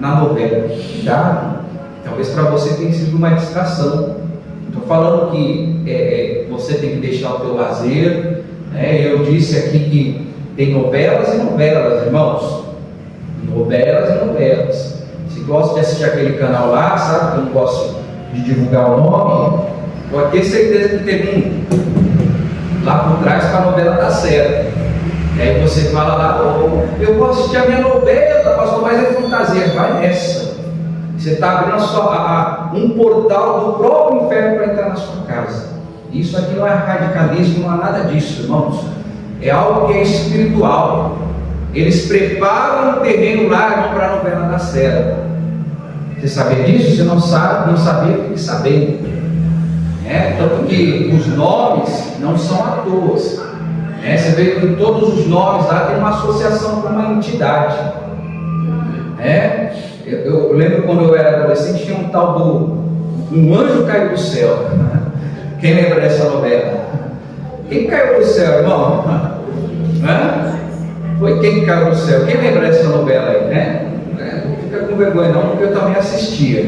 na novela. Cuidado, talvez para você tenha sido uma distração. Estou falando que você tem que deixar o teu lazer. Eu disse aqui que tem novelas e novelas, irmãos. Novelas e novelas. Se gosta de assistir aquele canal lá, sabe que eu não gosto de divulgar o nome, pode ter certeza que teve lá por trás para a novela dar certo. E aí você fala lá, eu vou assistir a minha novela, pastor, mas é fantasia. Vai nessa. Você está abrindo um portal do próprio inferno para entrar na sua casa. Isso aqui não é radicalismo, não há nada disso, irmãos. É algo que é espiritual. Eles preparam o terreno lá, irmão, para a novela dar certo. Você sabia disso? Você não sabe, não sabia, fique sabendo. Tanto que os nomes não são à toa. Você vê que em todos os nomes lá tem uma associação com uma entidade. Eu lembro quando eu era adolescente, tinha um tal Um Anjo Caiu do Céu. Quem lembra dessa novela? Quem caiu do céu, irmão? Foi quem caiu do céu? Quem lembra dessa novela aí, Fica com vergonha não, porque eu também assistia.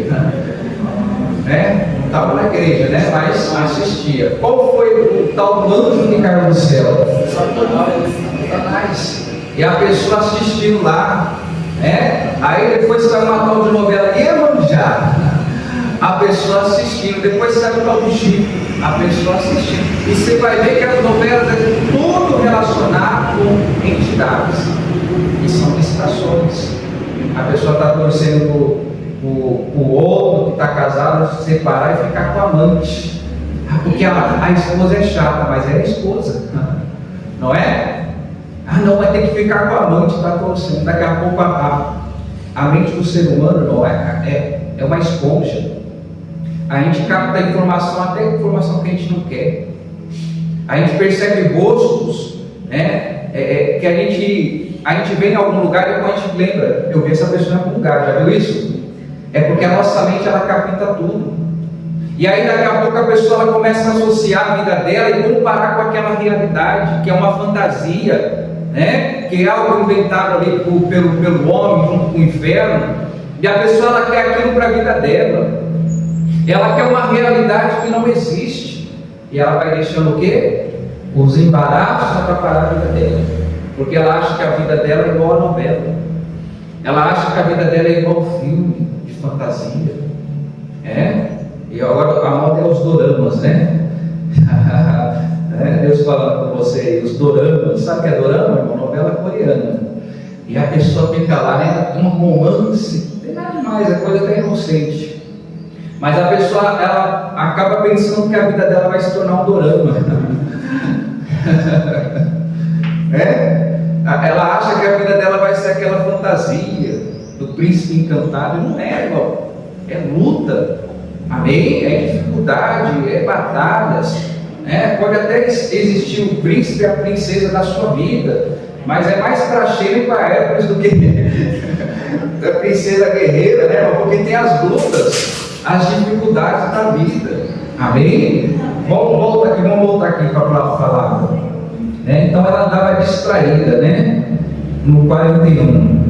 Né? Não estava na igreja, né? Mas assistia. Qual foi o tal do anjo que caiu do céu? Satanás. E a pessoa assistindo lá, né? Aí depois saiu uma tal de novela Iemanjá, a pessoa assistindo. Depois saiu o tal do Chico, a pessoa assistindo. E você vai ver que as novelas é tudo relacionado com entidades. E são distrações. A pessoa está torcendo o outro que está casado se separar e ficar com a amante. Porque a esposa é chata, mas é a esposa. Não é? Não, vai ter que ficar com a amante, está torcendo. Daqui a pouco a mente do ser humano não é uma esponja. A gente capta informação, até informação que a gente não quer. A gente percebe gostos, né? Que a gente vê em algum lugar e depois a gente lembra. Eu vi essa pessoa em algum lugar, já viu isso? É porque a nossa mente ela capta tudo. E aí daqui a pouco a pessoa ela começa a associar a vida dela e comparar com aquela realidade, que é uma fantasia, né? Que é algo inventado ali pelo homem junto com o inferno. E a pessoa ela quer aquilo para a vida dela. Ela quer uma realidade que não existe. E ela vai deixando o quê? Os embaraços atrapalhar a vida dela. Porque ela acha que a vida dela é igual a novela. Ela acha que a vida dela é igual ao filme de fantasia. E agora a moda é os doramas, né? Deus falando com você, os doramas. Sabe o que é dorama? É uma novela coreana. E a pessoa fica lá, né? Um romance. Não tem nada demais, é coisa até inocente. Mas a pessoa, ela acaba pensando que a vida dela vai se tornar um dorama. Ela acha que a vida dela vai ser aquela fantasia do príncipe encantado. E não é, irmão. É luta. Amém? É dificuldade, é batalhas. Pode até existir o príncipe e a princesa da sua vida. Mas é mais para Sheila e para Hércules do que a princesa guerreira, né? Porque tem as lutas, as dificuldades da vida. Amém? Vamos voltar aqui para a palavra. Então ela andava distraída, né? No 41.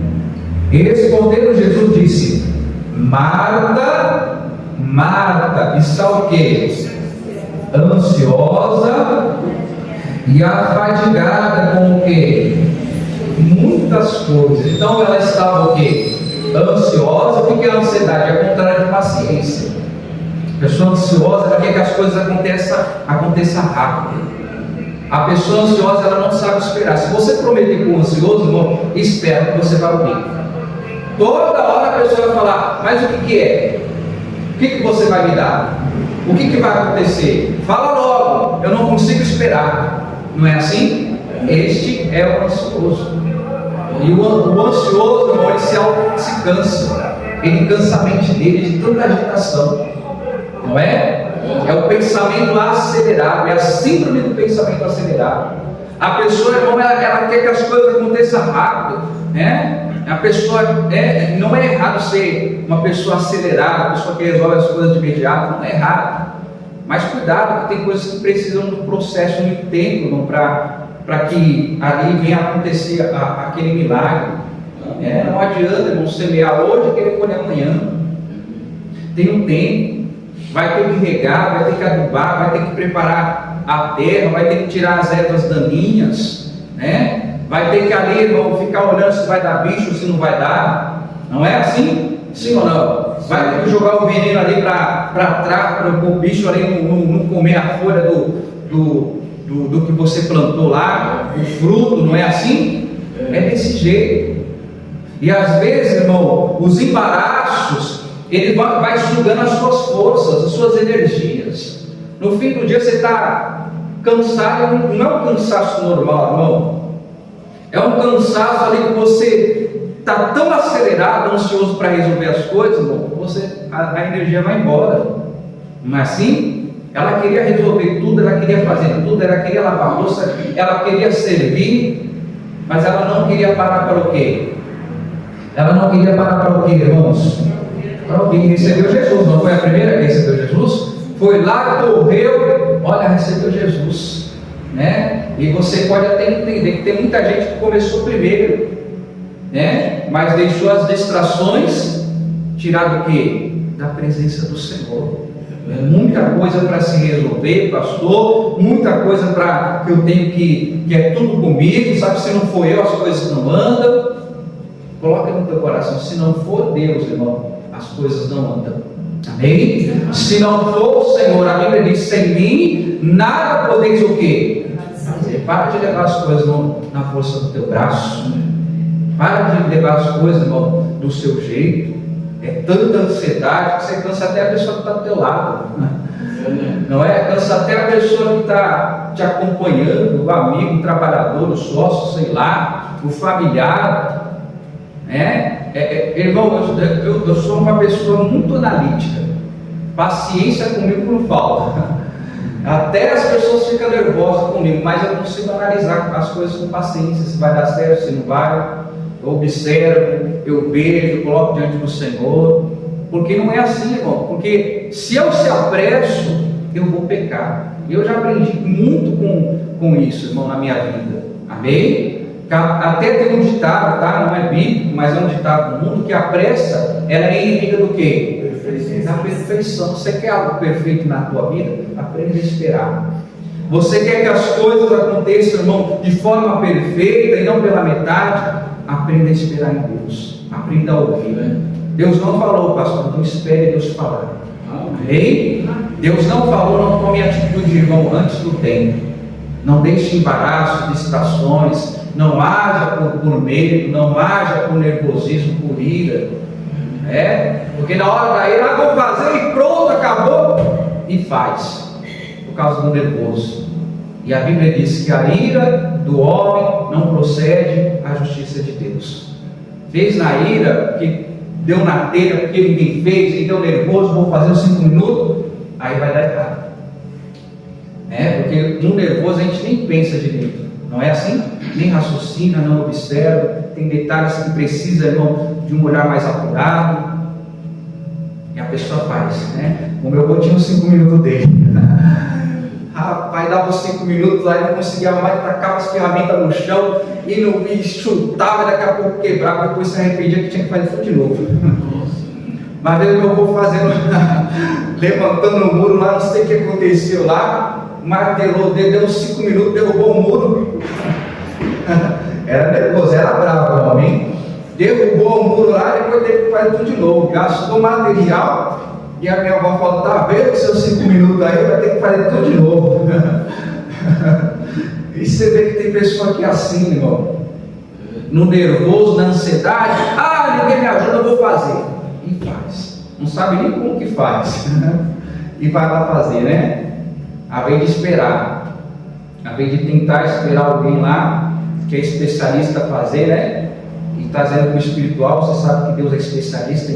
E respondendo Jesus disse: Marta, Marta, está o quê? Ansiosa e afadigada com o quê? Muitas coisas. Então ela estava o quê? Ansiosa. O que é a ansiedade? É o contrário de paciência. A pessoa ansiosa, ela quer que as coisas aconteçam rápido. A pessoa ansiosa, ela não sabe esperar. Se você prometer com o ansioso, irmão, espera que você vai ouvir. Toda hora a pessoa vai falar: mas o que é? O que você vai me dar? O que vai acontecer? Fala logo, eu não consigo esperar. Não é assim? Este é o ansioso. E o ansioso, irmão, ele se cansa. Ele cansa a mente dele de tanta agitação. Não é? É o pensamento acelerado. É a síndrome do pensamento acelerado. A pessoa, irmão, ela quer que as coisas aconteçam rápido, né? A pessoa, não é errado ser uma pessoa acelerada, uma pessoa que resolve as coisas de imediato, não é errado. Mas cuidado, que tem coisas que precisam do processo muito tempo para que ali venha acontecer aquele milagre. Não adianta, irmão, semear hoje e querer colher amanhã. Tem um tempo. Vai ter que regar, vai ter que adubar, vai ter que preparar a terra, vai ter que tirar as ervas daninhas, né? Vai ter que ali, irmão, ficar olhando se vai dar bicho ou se não vai dar. Não é assim? Sim ou não? Vai ter que jogar o veneno ali para trás, para o bicho ali não comer a folha do que você plantou lá, o fruto, não é assim? É desse jeito. E às vezes, irmão, os embaraços, ele vai sugando as suas forças, as suas energias. No fim do dia você está cansado. Não é um cansaço normal, irmão. É um cansaço ali que você está tão acelerado, ansioso para resolver as coisas, irmão, a energia vai embora. Não é assim? Ela queria resolver tudo, ela queria fazer tudo, ela queria lavar a louça, ela queria servir, mas ela não queria parar para o quê? Ela não queria parar para o quê, irmãos? Para alguém recebeu Jesus. Não foi a primeira que recebeu Jesus? Foi lá, correu, olha, recebeu Jesus, né? E você pode até entender que tem muita gente que começou primeiro, né? Mas deixou as distrações tirar do quê? Da presença do Senhor. Muita coisa para se resolver, pastor, muita coisa para que eu tenho que é tudo comigo, sabe? Se não for eu, as coisas não andam. Coloca no teu coração, se não for Deus, irmão, as coisas não andam. Amém? Se não for o Senhor, a Bíblia diz: sem mim nada podeis o quê? Fazer. Para de levar as coisas na força do teu braço. Para de levar as coisas, irmão, do seu jeito. É tanta ansiedade que você cansa até a pessoa que está do teu lado. Não é? Cansa até a pessoa que está te acompanhando, o amigo, o trabalhador, o sócio, sei lá, o familiar. Irmão, eu sou uma pessoa muito analítica. Paciência comigo não falta. Até as pessoas ficam nervosas comigo, mas eu consigo analisar as coisas com paciência, se vai dar certo, se não vai. Eu observo, eu vejo, coloco diante do Senhor. Porque não é assim, irmão. Porque se eu se apresso, eu vou pecar. Eu já aprendi muito com isso, irmão, na minha vida. Amém? Até tem um ditado, tá? Não é bíblico, mas é um ditado no mundo, que a pressa, ela é inimiga do quê? Da perfeição. Você quer algo perfeito na tua vida? Aprenda a esperar. Você quer que as coisas aconteçam, irmão, de forma perfeita e não pela metade? Aprenda a esperar em Deus. Aprenda a ouvir. Deus não falou, pastor, então espere Deus falar. Amém? Deus não falou, não tome atitude, irmão, antes do tempo. Não deixe embaraço, distrações. Não haja por medo, não haja por nervosismo, por ira. Porque na hora da ira, vou fazer e pronto, acabou. E faz, por causa do nervoso. E a Bíblia diz que a ira do homem não procede à justiça de Deus. Fez na ira, que deu na telha, porque ninguém fez, e deu nervoso, vou fazer os 5 minutos, aí vai dar errado. Porque no nervoso a gente nem pensa direito. Não é assim? Nem raciocina, não observa. Tem detalhes que precisa, irmão, de um olhar mais apurado. E a pessoa faz, Como eu tinha os 5 minutos dele. Rapaz, dava os 5 minutos lá e não conseguia mais, tacava as ferramentas no chão e não chutava, daqui a pouco quebrava, depois se arrependia que tinha que fazer tudo de novo. Mas mesmo eu vou fazendo, levantando o muro lá, não sei o que aconteceu lá, martelou, deu uns 5 minutos, derrubou o muro. Era nervoso, era bravo o homem. Derrubou o muro lá, depois teve que fazer tudo de novo. Gastou material. E a minha avó falou: tá vendo que seus 5 minutos aí, vai ter que fazer tudo de novo. E você vê que tem pessoa que é assim, irmão. No nervoso, na ansiedade: ninguém me ajuda, eu vou fazer. E faz. Não sabe nem como que faz. E vai lá fazer, A vez de esperar, a vez de tentar esperar alguém lá, que é especialista a fazer, E trazendo para o espiritual, você sabe que Deus é especialista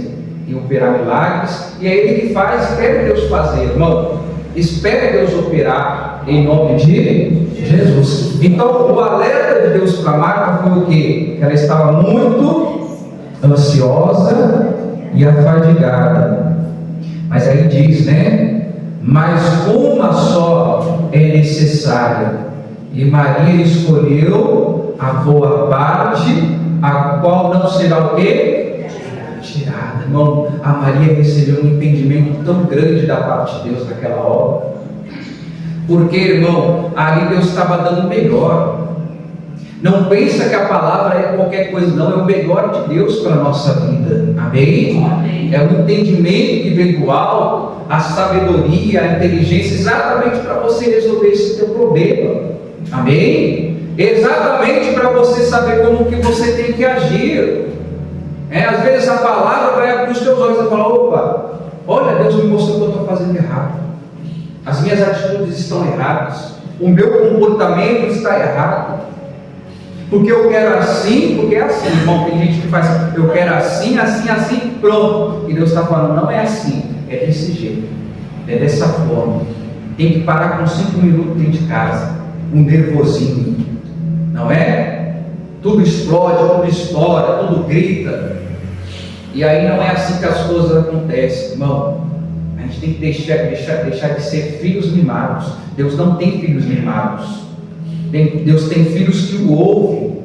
em operar milagres, e é Ele que faz. Espere Deus fazer, irmão. Espere Deus operar, em nome de Jesus. Então, o alerta de Deus para Marta foi o quê? Que ela estava muito ansiosa e afadigada. Mas aí diz, mas uma só é necessária, e Maria escolheu a boa parte, a qual não será o quê? Tirada. Irmão, a Maria recebeu um entendimento tão grande da parte de Deus naquela hora. Porque, irmão, ali Deus estava dando o melhor. Não pensa que a palavra é qualquer coisa, não. É o melhor de Deus para a nossa vida. Amém? É o entendimento que vem do alto, a sabedoria, a inteligência, exatamente para você resolver esse teu problema. Amém? Exatamente para você saber como que você tem que agir. Às vezes a palavra vai abrir os teus olhos e falar: opa, olha, Deus me mostrou que eu estou fazendo errado. As minhas atitudes estão erradas. O meu comportamento está errado. Porque eu quero assim, porque é assim, irmão. Tem gente que faz: eu quero assim, assim, assim, pronto. E Deus está falando: não é assim, é desse jeito, é dessa forma. Tem que parar com 5 minutos dentro de casa, um nervosinho, não é? Tudo explode, tudo estoura, tudo grita. E aí não é assim que as coisas acontecem, irmão. A gente tem que deixar de ser filhos mimados. Deus não tem filhos mimados. Deus tem filhos que o ouvem.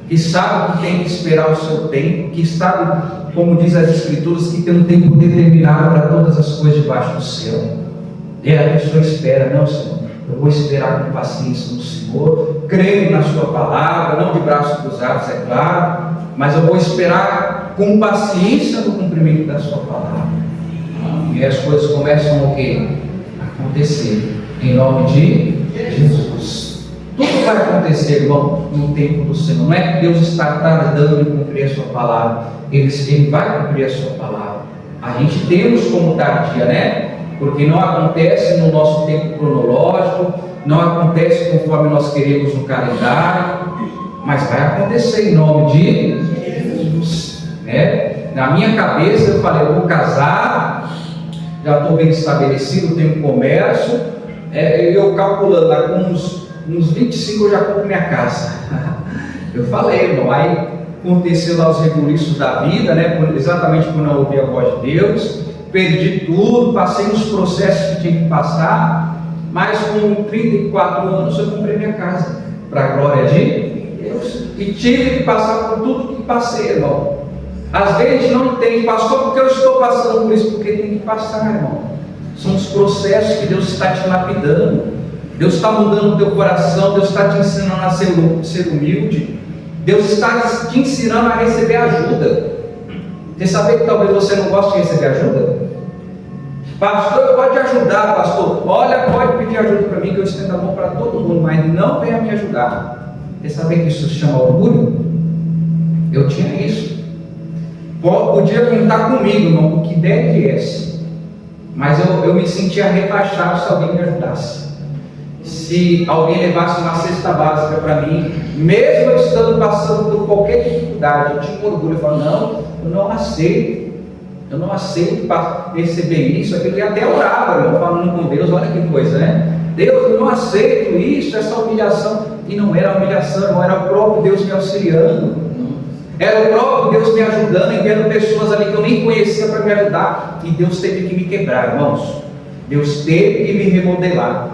que sabe que tem que esperar o seu tempo, que sabe, como diz as Escrituras, que tem um tempo determinado para todas as coisas debaixo do céu. E a pessoa espera, não, Senhor, eu vou esperar com paciência no Senhor, creio na Sua palavra, não de braços cruzados, é claro, mas eu vou esperar com paciência no cumprimento da Sua palavra. E as coisas começam a quê? A acontecer, em nome de Jesus. Tudo vai acontecer, irmão, no tempo do Senhor. Não é que Deus está tardando em cumprir a Sua palavra, Ele vai cumprir a Sua palavra. A gente temos como tardia, né? Porque não acontece no nosso tempo cronológico, não acontece conforme nós queremos no calendário, mas vai acontecer em nome de Jesus, né? Na minha cabeça eu falei, eu vou casar, já estou bem estabelecido, tenho comércio, eu calculando lá com uns 25 eu já compro minha casa. Eu falei, irmão, aí aconteceu lá os rebuliços da vida, né? Exatamente por não ouvir a voz de Deus. Perdi tudo, passei nos processos que tinha que passar, mas com 34 anos eu comprei minha casa, para a glória de Deus, e tive que passar por tudo que passei, irmão. Às vezes a gente não entende, pastor, porque eu estou passando por isso, porque tem que passar, irmão. São os processos que Deus está te lapidando, Deus está mudando o teu coração, Deus está te ensinando a ser humilde, Deus está te ensinando a receber ajuda. Você sabe que talvez você não goste de receber ajuda? Pastor, pode ajudar, pastor. Olha, pode pedir ajuda para mim, que eu estendo a mão para todo mundo, mas não venha me ajudar. Você sabe que isso se chama orgulho? Eu tinha isso. Podia contar comigo, irmão, o que der que viesse. Mas eu me sentia rebaixado se alguém me ajudasse. Se alguém levasse uma cesta básica para mim, mesmo eu estando passando por qualquer dificuldade, eu tinha orgulho. Eu falava, não, eu não aceito receber isso, aquilo. E até orava, eu falando com Deus, olha que coisa, né? Deus, eu não aceito isso, essa humilhação. E não era humilhação, não era o próprio Deus me auxiliando, era o próprio Deus me ajudando, enviando pessoas ali que eu nem conhecia para me ajudar. E Deus teve que me quebrar, irmãos. Deus teve que me remodelar.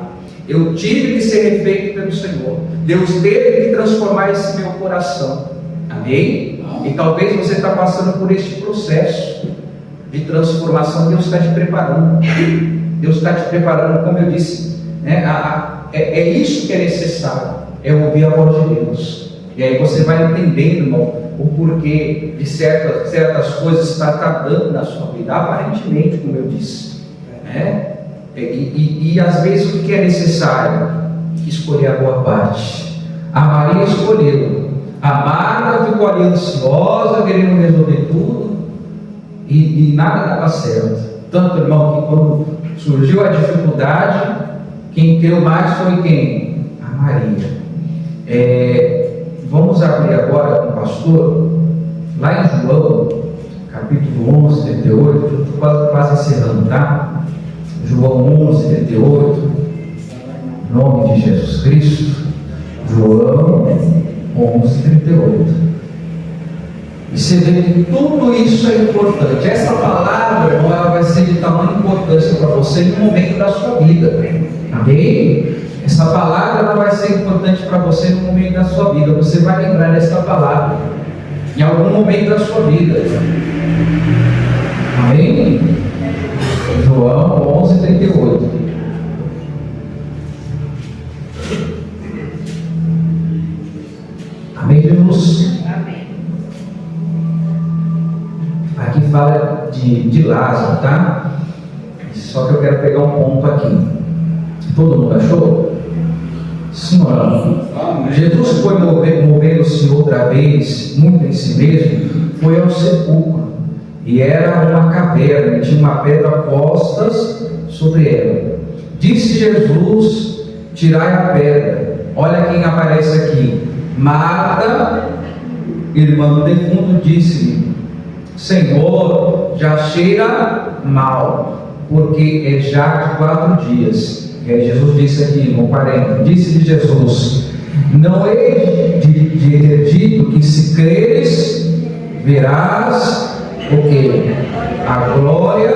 Eu tive que ser refeito pelo Senhor. Deus teve que transformar esse meu coração. Amém? E talvez você está passando por este processo de transformação. Deus está te preparando. Deus está te preparando, como eu disse, né? É isso que é necessário, é ouvir a voz de Deus. E aí você vai entendendo, irmão, o porquê de certas coisas está tardando na sua vida, aparentemente, como eu disse, né? E às vezes o que é necessário? Escolher a boa parte. A Maria escolheu. A Marta ficou ali ansiosa, querendo resolver tudo, e nada dava certo. Tanto, irmão, que quando surgiu a dificuldade, quem creu mais foi quem? A Maria. Vamos abrir agora com o pastor, lá em João, capítulo 11, 38, eu estou quase encerrando, tá? João 11, 38, em nome de Jesus Cristo. João 11, 38. E você vê que tudo isso é importante. Essa palavra, irmão, ela vai ser de tamanha importância para você no momento da sua vida. Amém? Essa palavra ela vai ser importante para você no momento da sua vida. Você vai lembrar dessa palavra em algum momento da sua vida. Amém? João 11, 38. Amém, Jesus? Amém. Aqui fala de Lázaro, tá? Só que eu quero pegar um ponto aqui. Todo mundo achou? Senhora, Jesus foi movendo-se outra vez, muito em si mesmo, foi ao sepulcro. E era uma caverna, tinha uma pedra posta sobre ela. Disse Jesus: tirai a pedra. Olha quem aparece aqui. Marta, irmã do defunto, disse-lhe: Senhor, já cheira mal, porque é já de 4 dias. E aí Jesus disse aqui no 40, disse-lhe Jesus: não hei de ter dito que se creres, verás o que? A glória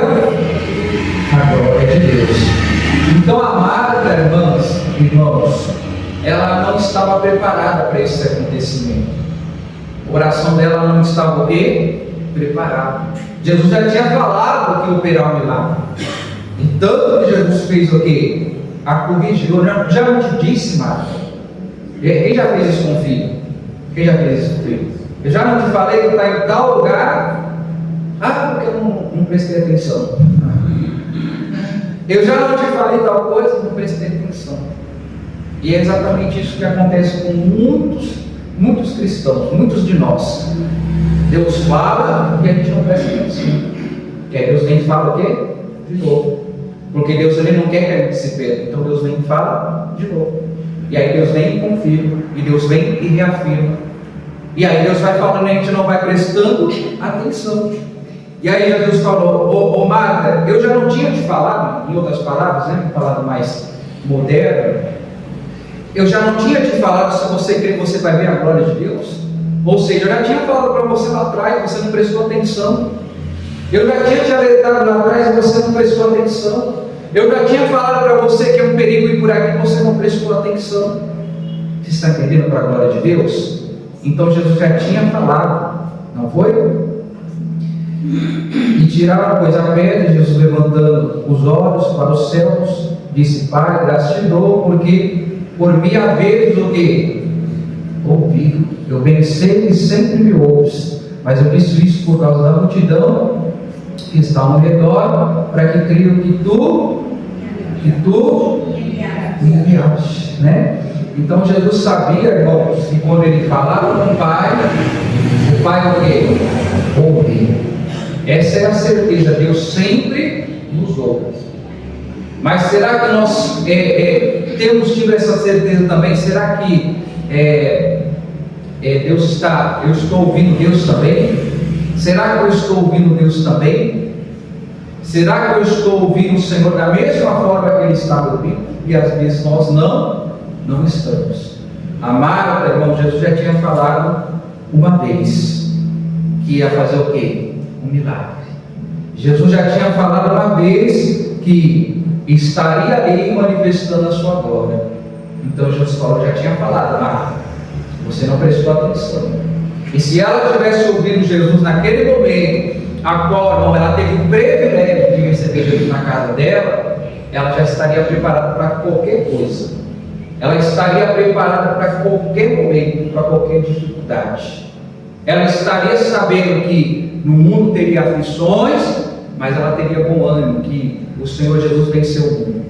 de Deus. Então a Marta, irmãos, ela não estava preparada para esse acontecimento. O coração dela não estava o quê? Preparado. Jesus já tinha falado que ia operar o milagre. E tanto que Jesus fez o quê? A corrigiu. Já não te disse, Marta? Quem já fez isso com o filho? Quem já fez isso com o filho? Eu já não te falei que está em tal lugar? Ah, porque eu não prestei atenção. Eu já não te falei tal coisa, não prestei atenção. E é exatamente isso que acontece com muitos cristãos, muitos de nós. Deus fala e a gente não presta atenção. Porque aí Deus vem e fala o quê? De novo. Porque Deus também não quer que a gente se perca. Então Deus vem e fala de novo. E aí Deus vem e confirma. E Deus vem e reafirma. E aí Deus vai falando e a gente não vai prestando atenção. E aí Deus falou: ô Marta, eu já não tinha te falado, em outras palavras, né? Falado mais moderno. Eu já não tinha te falado, se você crê que você vai ver a glória de Deus. Ou seja, eu já tinha falado para você lá atrás, você não prestou atenção. Eu já tinha te alertado lá atrás e você não prestou atenção. Eu já tinha falado para você que é um perigo ir por aqui e você não prestou atenção. Você está entendendo para a glória de Deus? Então Jesus já tinha falado, não foi? E tiraram, pois, a pedra. Jesus, levantando os olhos para os céus, disse: Pai, graças te dou, porque por me haveres o quê? Ouvido. Eu bem sei que sempre me ouves, mas eu disse isso por causa da multidão que está ao redor, para que creiam que tu me enviaste, né? Então Jesus sabia, irmãos, que quando ele falava com o Pai o quê? Ouvia. Essa é a certeza, Deus sempre nos ouve. Mas será que nós temos tido essa certeza também? Será que Deus está, eu estou ouvindo Deus também? Será que eu estou ouvindo Deus também? Será que eu estou ouvindo o Senhor da mesma forma que Ele está ouvindo? E às vezes nós não estamos. A Marta, irmão, Jesus já tinha falado uma vez que ia fazer o quê? Um milagre. Jesus já tinha falado uma vez que estaria ali manifestando a sua glória. Então Jesus falou, já tinha falado: Marta, você não prestou atenção. E se ela tivesse ouvido Jesus naquele momento, a qual, irmão, ela teve o privilégio de receber Jesus na casa dela, ela já estaria preparada para qualquer coisa. Ela estaria preparada para qualquer momento, para qualquer dificuldade. Ela estaria sabendo que no mundo teria aflições, mas ela teria bom ânimo, que o Senhor Jesus venceu o mundo.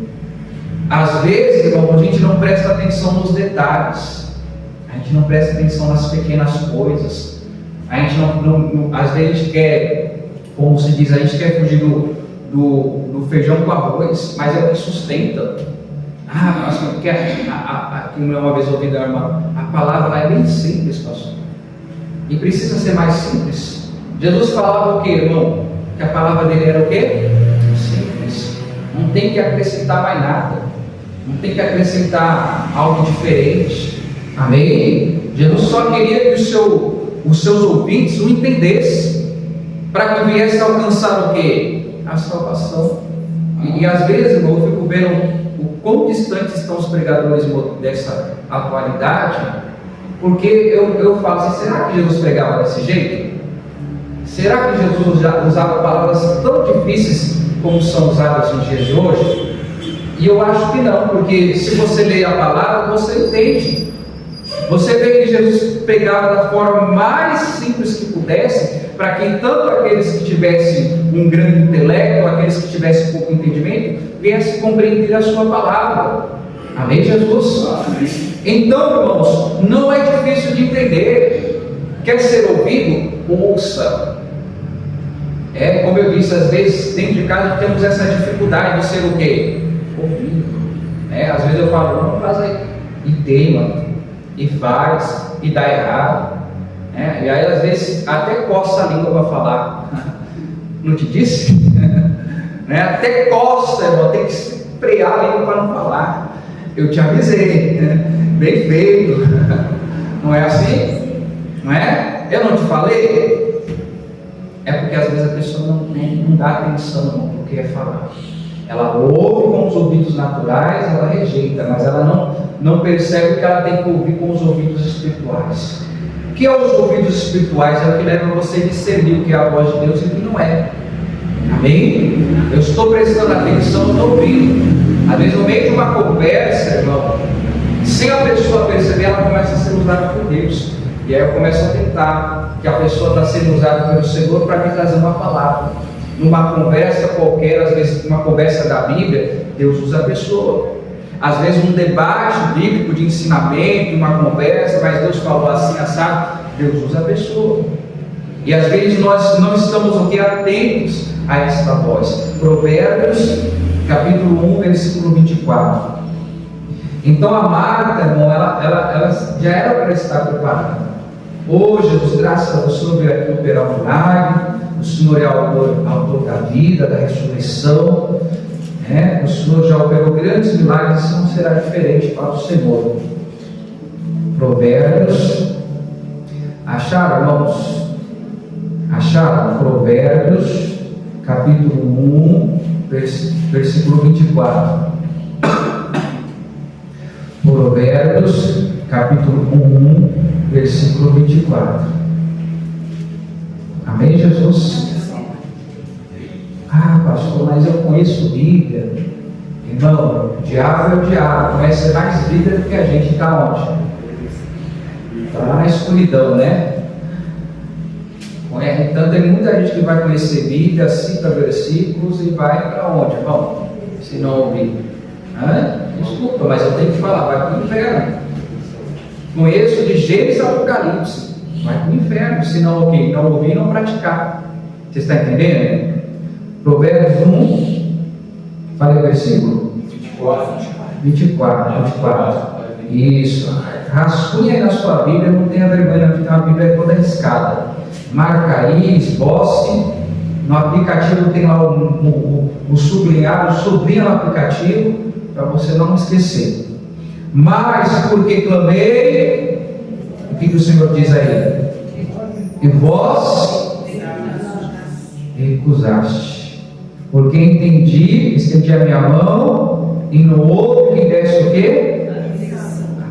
Às vezes, irmão, a gente não presta atenção nos detalhes, a gente não presta atenção nas pequenas coisas, a gente às vezes a gente quer, como se diz, a gente quer fugir do feijão com arroz, mas é o que sustenta. Mas porque uma vez ouvi da irmã, a palavra lá é bem simples, pastor, e precisa ser mais simples. Jesus falava o que, irmão? Que a palavra dele era o quê? Simples. Não tem que acrescentar mais nada, não tem que acrescentar algo diferente. Amém? Jesus só queria que os seus ouvintes o entendessem, para que viesse a alcançar o quê? A salvação. E às vezes, irmão, eu fico vendo o quão distantes estão os pregadores dessa atualidade, porque eu falo assim: será que Jesus pregava desse jeito? Será que Jesus usava palavras tão difíceis como são usadas nos dias de hoje? E eu acho que não, porque se você lê a palavra, você entende. Você vê que Jesus pegava da forma mais simples que pudesse, para que tanto aqueles que tivessem um grande intelecto, aqueles que tivessem pouco entendimento, viessem compreender a sua palavra. Amém, Jesus? Então, irmãos, não é difícil de entender. Quer ser ouvido? Ouça. Como eu disse, às vezes dentro de casa temos essa dificuldade de ser o quê? Ouvido. Às vezes eu falo: não, faz aí, e teima, e faz, e dá errado. E aí às vezes até coça a língua para falar. Não te disse? Até coça, irmão, tem que frear a língua para não falar. Eu te avisei, bem feito. Não é assim? Não é? Eu não te falei? É porque às vezes a pessoa não dá atenção no que é falar. Ela ouve com os ouvidos naturais, ela rejeita, mas ela não percebe que ela tem que ouvir com os ouvidos espirituais. que é os ouvidos espirituais? É o que leva você a discernir o que é a voz de Deus e o que não é. Amém? Eu estou prestando atenção, eu estou ouvindo. Às vezes, no meio de uma conversa, irmão, sem a pessoa perceber, ela começa a ser usada por Deus. E aí eu começo a tentar que a pessoa está sendo usada pelo Senhor para me trazer uma palavra. Numa conversa qualquer, às vezes uma conversa da Bíblia, Deus usa a pessoa. Às vezes um debate bíblico de ensinamento, uma conversa, mas Deus falou assim, assado, Deus usa a pessoa. E às vezes nós não estamos atentos a esta voz. Provérbios, capítulo 1, versículo 24. Então a Marta, irmão, ela já era para estar preparada. Hoje, Jesus, graças a Deus, o Senhor veio aqui operar um milagre. O Senhor é autor da vida, da ressurreição. O Senhor já operou grandes milagres, isso não será diferente para o Senhor. Provérbios, acharam, irmãos? Acharam? Provérbios, capítulo 1, versículo 24. Provérbios, capítulo 1, versículo 24. Amém, Jesus? Ah, pastor, mas eu conheço Bíblia. Irmão, o diabo é o diabo, conhece mais Bíblia do que a gente. Está onde? Está lá na escuridão, né? Então tem muita gente que vai conhecer Bíblia, cita versículos e vai para onde, irmão? Se não ouvir. Desculpa, mas eu tenho que falar, vai para o inferno. Conheço de Gênesis a Apocalipse, vai para o inferno, se não ouvir, não praticar. Você está entendendo? Provérbios 1, fala o versículo 24. Isso, rascunha aí na sua Bíblia, não tenha vergonha, porque a Bíblia é toda riscada. Marca aí, esboce. No aplicativo tem lá o sublinhado, sublinha no aplicativo, para você não esquecer. Mas porque clamei, o que o Senhor diz aí? E vós recusaste. Porque estendi a minha mão, e no outro que desse o quê?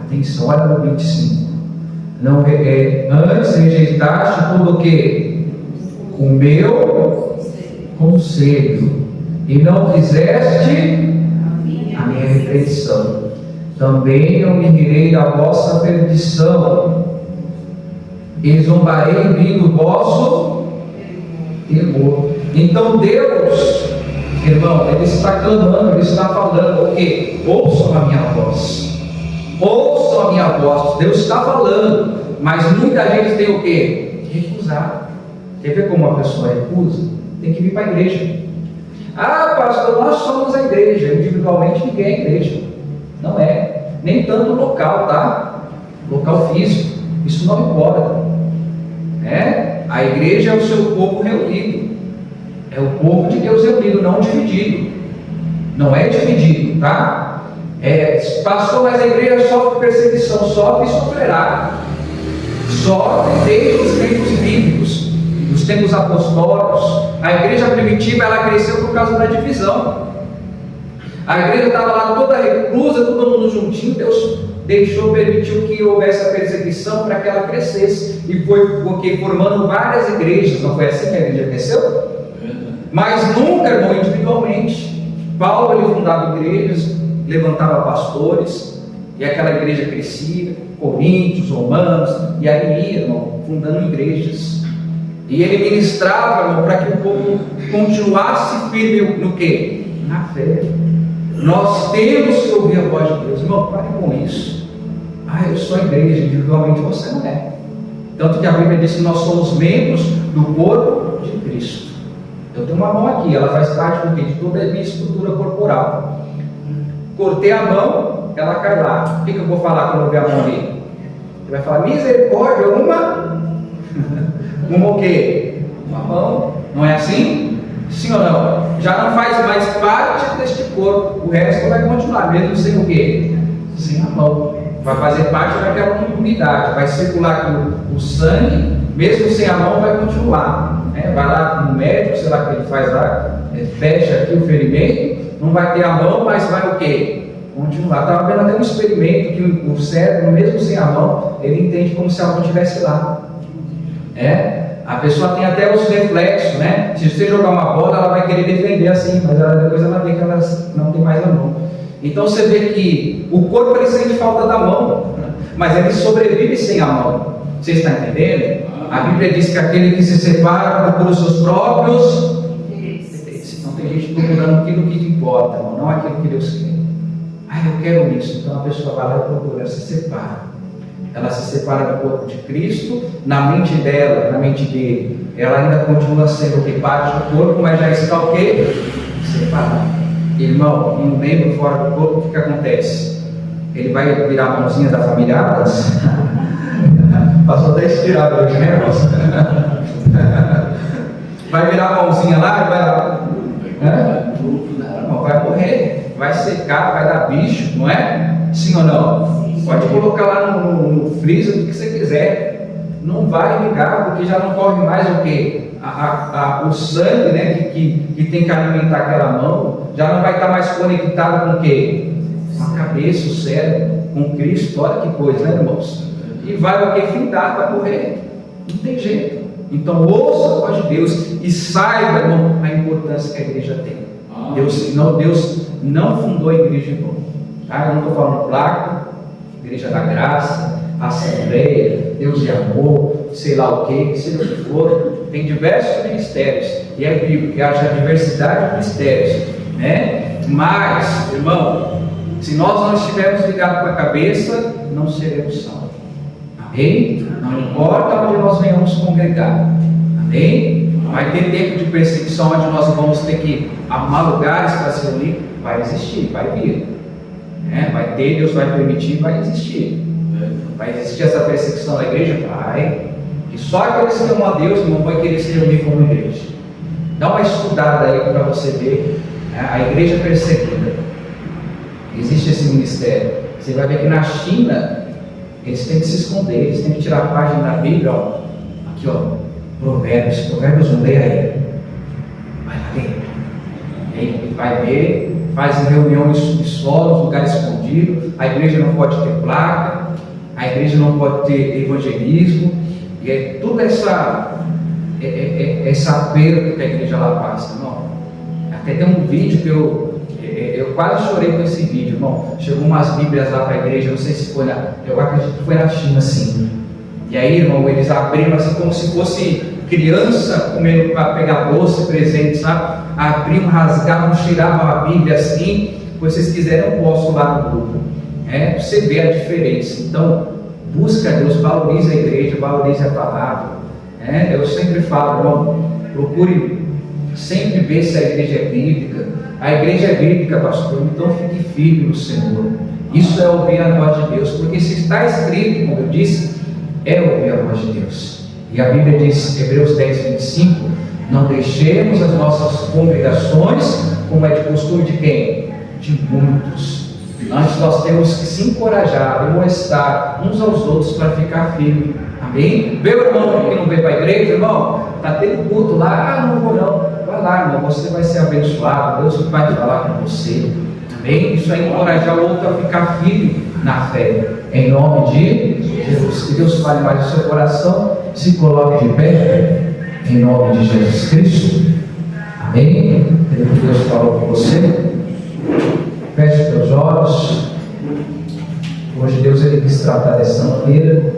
Atenção, olha no 25. Não, antes rejeitaste todo o quê? O meu conselho, e não fizeste a minha repreensão. Também eu me rirei da vossa perdição, e zombarei em mim do vosso temor. Então Deus, irmão, Ele está clamando, Ele está falando o quê? Ouçam a minha voz. Ouçam a minha voz. Deus está falando, mas muita gente tem o quê? Recusar. Quer ver como uma pessoa recusa? Tem que vir para a igreja. Ah, pastor, nós somos a igreja. Individualmente ninguém é igreja. Não é. Nem tanto local, tá? Local físico. Isso não importa. A igreja é o seu povo reunido. É o povo de Deus reunido, não dividido. Não é dividido, tá? Pastor, mas a igreja sofre perseguição, sofre e sofrerá. Sofre desde os tempos bíblicos, os tempos apostólicos. A igreja primitiva, ela cresceu por causa da divisão. A igreja estava lá toda reclusa, todo mundo juntinho. Deus permitiu que houvesse a perseguição para que ela crescesse. E foi porque formando várias igrejas. Não foi assim que a igreja cresceu? Mas nunca, irmão, individualmente. Paulo, ele fundava igrejas, levantava pastores, e aquela igreja crescia, Coríntios, Romanos, e aí ia, irmão, fundando igrejas. E ele ministrava, irmão, para que o povo continuasse firme no quê? Na fé. Nós temos que ouvir a voz de Deus. Irmão, pare com isso. Eu sou a igreja, individualmente você não é. Tanto que a Bíblia diz que nós somos membros do corpo de Cristo. Eu tenho uma mão aqui, ela faz parte do quê? De toda a minha estrutura corporal. Cortei a mão, ela cai lá. O que eu vou falar quando eu ver a mão ali? Você vai falar, misericórdia, uma o quê? Uma mão. Não é assim? Sim ou não? Já não faz mais parte deste corpo. O resto vai continuar, mesmo sem o quê? Sem a mão. Vai fazer parte daquela unidade. Vai circular aqui o sangue, mesmo sem a mão vai continuar. Vai lá no médico, sei lá o que ele faz lá, fecha aqui o ferimento, não vai ter a mão, mas vai o quê? continuar. Estava vendo até um experimento que o cérebro, mesmo sem a mão, ele entende como se a mão estivesse lá. A pessoa tem até os reflexos, né? Se você jogar uma bola, ela vai querer defender assim, mas depois ela vê que ela não tem mais a mão. Então você vê que o corpo ele sente falta da mão, mas ele sobrevive sem a mão. Você está entendendo? A Bíblia diz que aquele que se separa procura os seus próprios interesses. Então tem gente procurando aquilo que importa, irmão, não aquilo que Deus quer. Eu quero isso. Então a pessoa vai lá e procura, ela se separa. Ela se separa do corpo de Cristo, na mente dela, na mente dele. Ela ainda continua sendo o que parte do corpo, mas já está o quê? Separada. Irmão, em um membro fora do corpo, o que acontece? Ele vai virar a mãozinha da família Adams? Passou até estirado hoje, né, irmãos? Vai virar a mãozinha lá e vai morrer, vai secar, vai dar bicho, não é? Sim ou não? Pode colocar lá no freezer o que você quiser, não vai ligar, porque já não corre mais o que? O sangue, né, que tem que alimentar aquela mão, já não vai estar mais conectado com o que? Com a cabeça, o cérebro, com Cristo. Olha que coisa, né, irmãos? E vai o que? Findar, vai morrer, não tem jeito. Então ouça a voz de Deus e saiba, irmão, a importância que a igreja tem. Deus não fundou a igreja em vão. Eu não estou falando placa, igreja da graça, assembleia, Deus de amor, sei lá o que, seja o que for. Tem diversos ministérios, e é bíblico que haja diversidade de ministérios, né? Mas, irmão, se nós não estivermos ligados com a cabeça, não seremos salvos. Amém? Não importa onde nós venhamos congregar. Amém? Vai ter tempo de perseguição onde nós vamos ter que arrumar lugares para se reunir. Vai existir, vai vir. Vai ter, Deus vai permitir, vai existir. Vai existir essa perseguição na igreja? Vai. E só aqueles que amam a Deus não vão querer se reunir como igreja. Dá uma estudada aí para você ver, a igreja perseguida. Existe esse ministério. Você vai ver que na China eles têm que se esconder, eles têm que tirar a página da Bíblia, aqui Provérbios 1, leia aí. Vai lá ler. E vai ver, faz reunião em subsolo, lugar escondido. A igreja não pode ter placa, a igreja não pode ter evangelismo, e é toda essa perda que a igreja lá passa, irmão. Até tem um vídeo que eu quase chorei com esse vídeo, irmão. Chegou umas bíblias lá para a igreja, não sei se foi eu acredito que foi na China, sim. E aí, irmão, eles abriram assim como se fosse criança comendo para pegar doce, presente, sabe? Abriam, rasgavam, tiravam a Bíblia assim. Se vocês quiserem, eu posto lá no grupo. Para você ver a diferença. Então, busca Deus, valorize a igreja, valorize a palavra. Eu sempre falo, irmão, procure sempre ver se a igreja é bíblica. A igreja é bíblica, pastor, então fique firme no Senhor. Isso é ouvir a voz de Deus, porque se está escrito, como eu disse, é ouvir a voz de Deus. E a Bíblia diz, Hebreus 10, 25, não deixemos as nossas congregações, como é de costume de quem? De muitos. Antes nós temos que se encorajar, demonstrar uns aos outros para ficar firme. Amém? Vê o irmão que não veio para a igreja, irmão, está tendo culto lá, não vou não. Vai lá, irmão, você vai ser abençoado, Deus vai falar com você. Amém? Isso é encorajar o outro a ficar firme na fé. Em nome de Jesus. Que Deus fale mais no seu coração. Se coloque de pé. Em nome de Jesus Cristo. Amém? Creio que Deus falou com você. Feche os teus olhos. Hoje Deus ele quis tratar dessa maneira.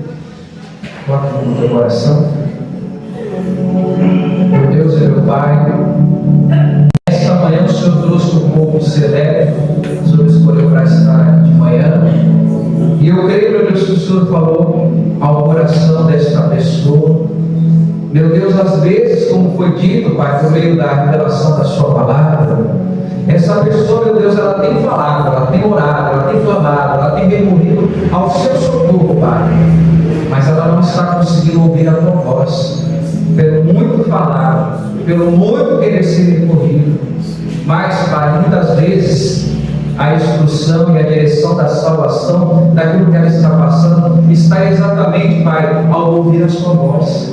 Coloque no teu coração. Meu Deus e meu Pai, esta manhã o Senhor trouxe um povo seleto, o Senhor escolheu para estar de manhã, e eu creio, meu Deus, que o Senhor falou ao coração desta pessoa. Meu Deus, às vezes, como foi dito, Pai, por meio da revelação da sua palavra, essa pessoa, meu Deus, ela tem falado, ela tem orado, ela tem clamado, ela tem recorrido ao seu socorro, Pai, mas ela não está conseguindo ouvir a tua voz. Pelo muito falar, pelo muito querer ser recorrido, mas, Pai, muitas vezes a instrução e a direção da salvação, daquilo que ela está passando, está exatamente, Pai, ao ouvir a sua voz.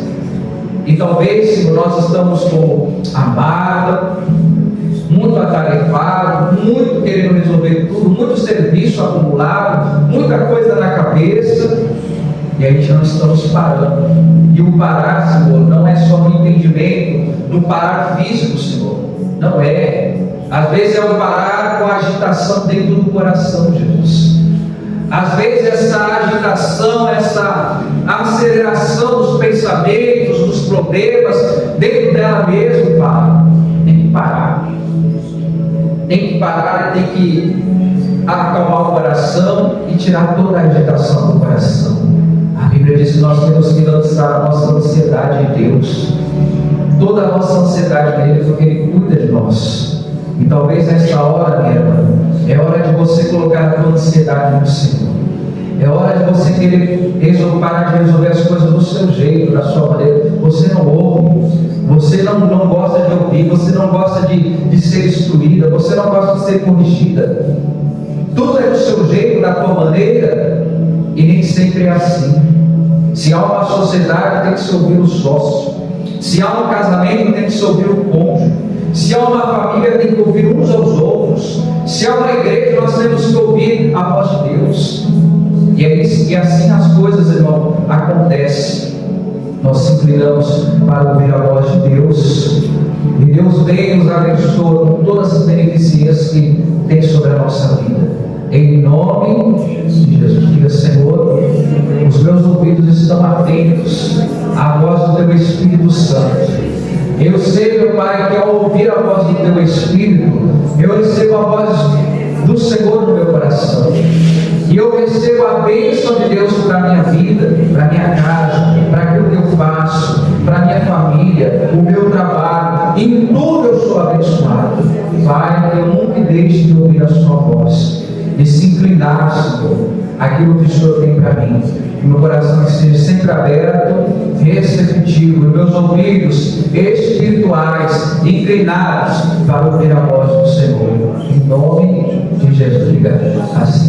E talvez, Senhor, nós estamos como amada, muito atarefado, muito querendo resolver tudo, muito serviço serviço acumulado, muita coisa na cabeça, e a gente não estamos parando. E o parar, Senhor, não é só no entendimento, no parar físico, Senhor. Não é. Às vezes é o parar com a agitação dentro do coração, Jesus. Às vezes essa agitação, essa aceleração dos pensamentos, dos problemas, dentro dela mesmo, Pai, tem que parar. Tem que parar, tem que acalmar o coração e tirar toda a agitação do coração. A Bíblia diz que nós temos que lançar a nossa ansiedade em Deus. Toda a nossa ansiedade nele, porque Ele cuida de nós. E talvez nesta hora, minha irmã, é hora de você colocar a tua ansiedade no Senhor. É hora de você querer parar de resolver as coisas do seu jeito, da sua maneira. Você não ouve, você não gosta de ouvir, você não gosta de ser instruída, você não gosta de ser corrigida. Tudo é do seu jeito, da tua maneira, e nem sempre é assim. Se há uma sociedade, tem que se ouvir o sócio. Se há um casamento, tem que se ouvir o cônjuge. Se há uma família, tem que ouvir uns aos outros. Se há uma igreja, nós temos que ouvir a voz de Deus. E assim as coisas, irmão, acontecem. Nós se inclinamos para ouvir a voz de Deus. E Deus vem e nos abençoa com todas as beneficências que tem sobre a nossa vida. Em nome de Jesus. Diga: Senhor, os meus ouvidos estão atentos à voz do Teu Espírito Santo. Eu sei, meu Pai, que ao ouvir a voz do Teu Espírito, eu recebo a voz do Senhor no meu coração. E eu recebo a bênção de Deus para a minha vida, para a minha casa, para aquilo que eu faço, para a minha família, o meu trabalho. Em tudo eu sou abençoado. Pai, eu nunca deixe de ouvir a Sua voz e se inclinar, Senhor, aquilo que o Senhor tem para mim. Que meu coração esteja sempre aberto, receptivo, e meus ouvidos espirituais inclinados para ouvir a voz do Senhor. Em nome de Jesus, diga assim.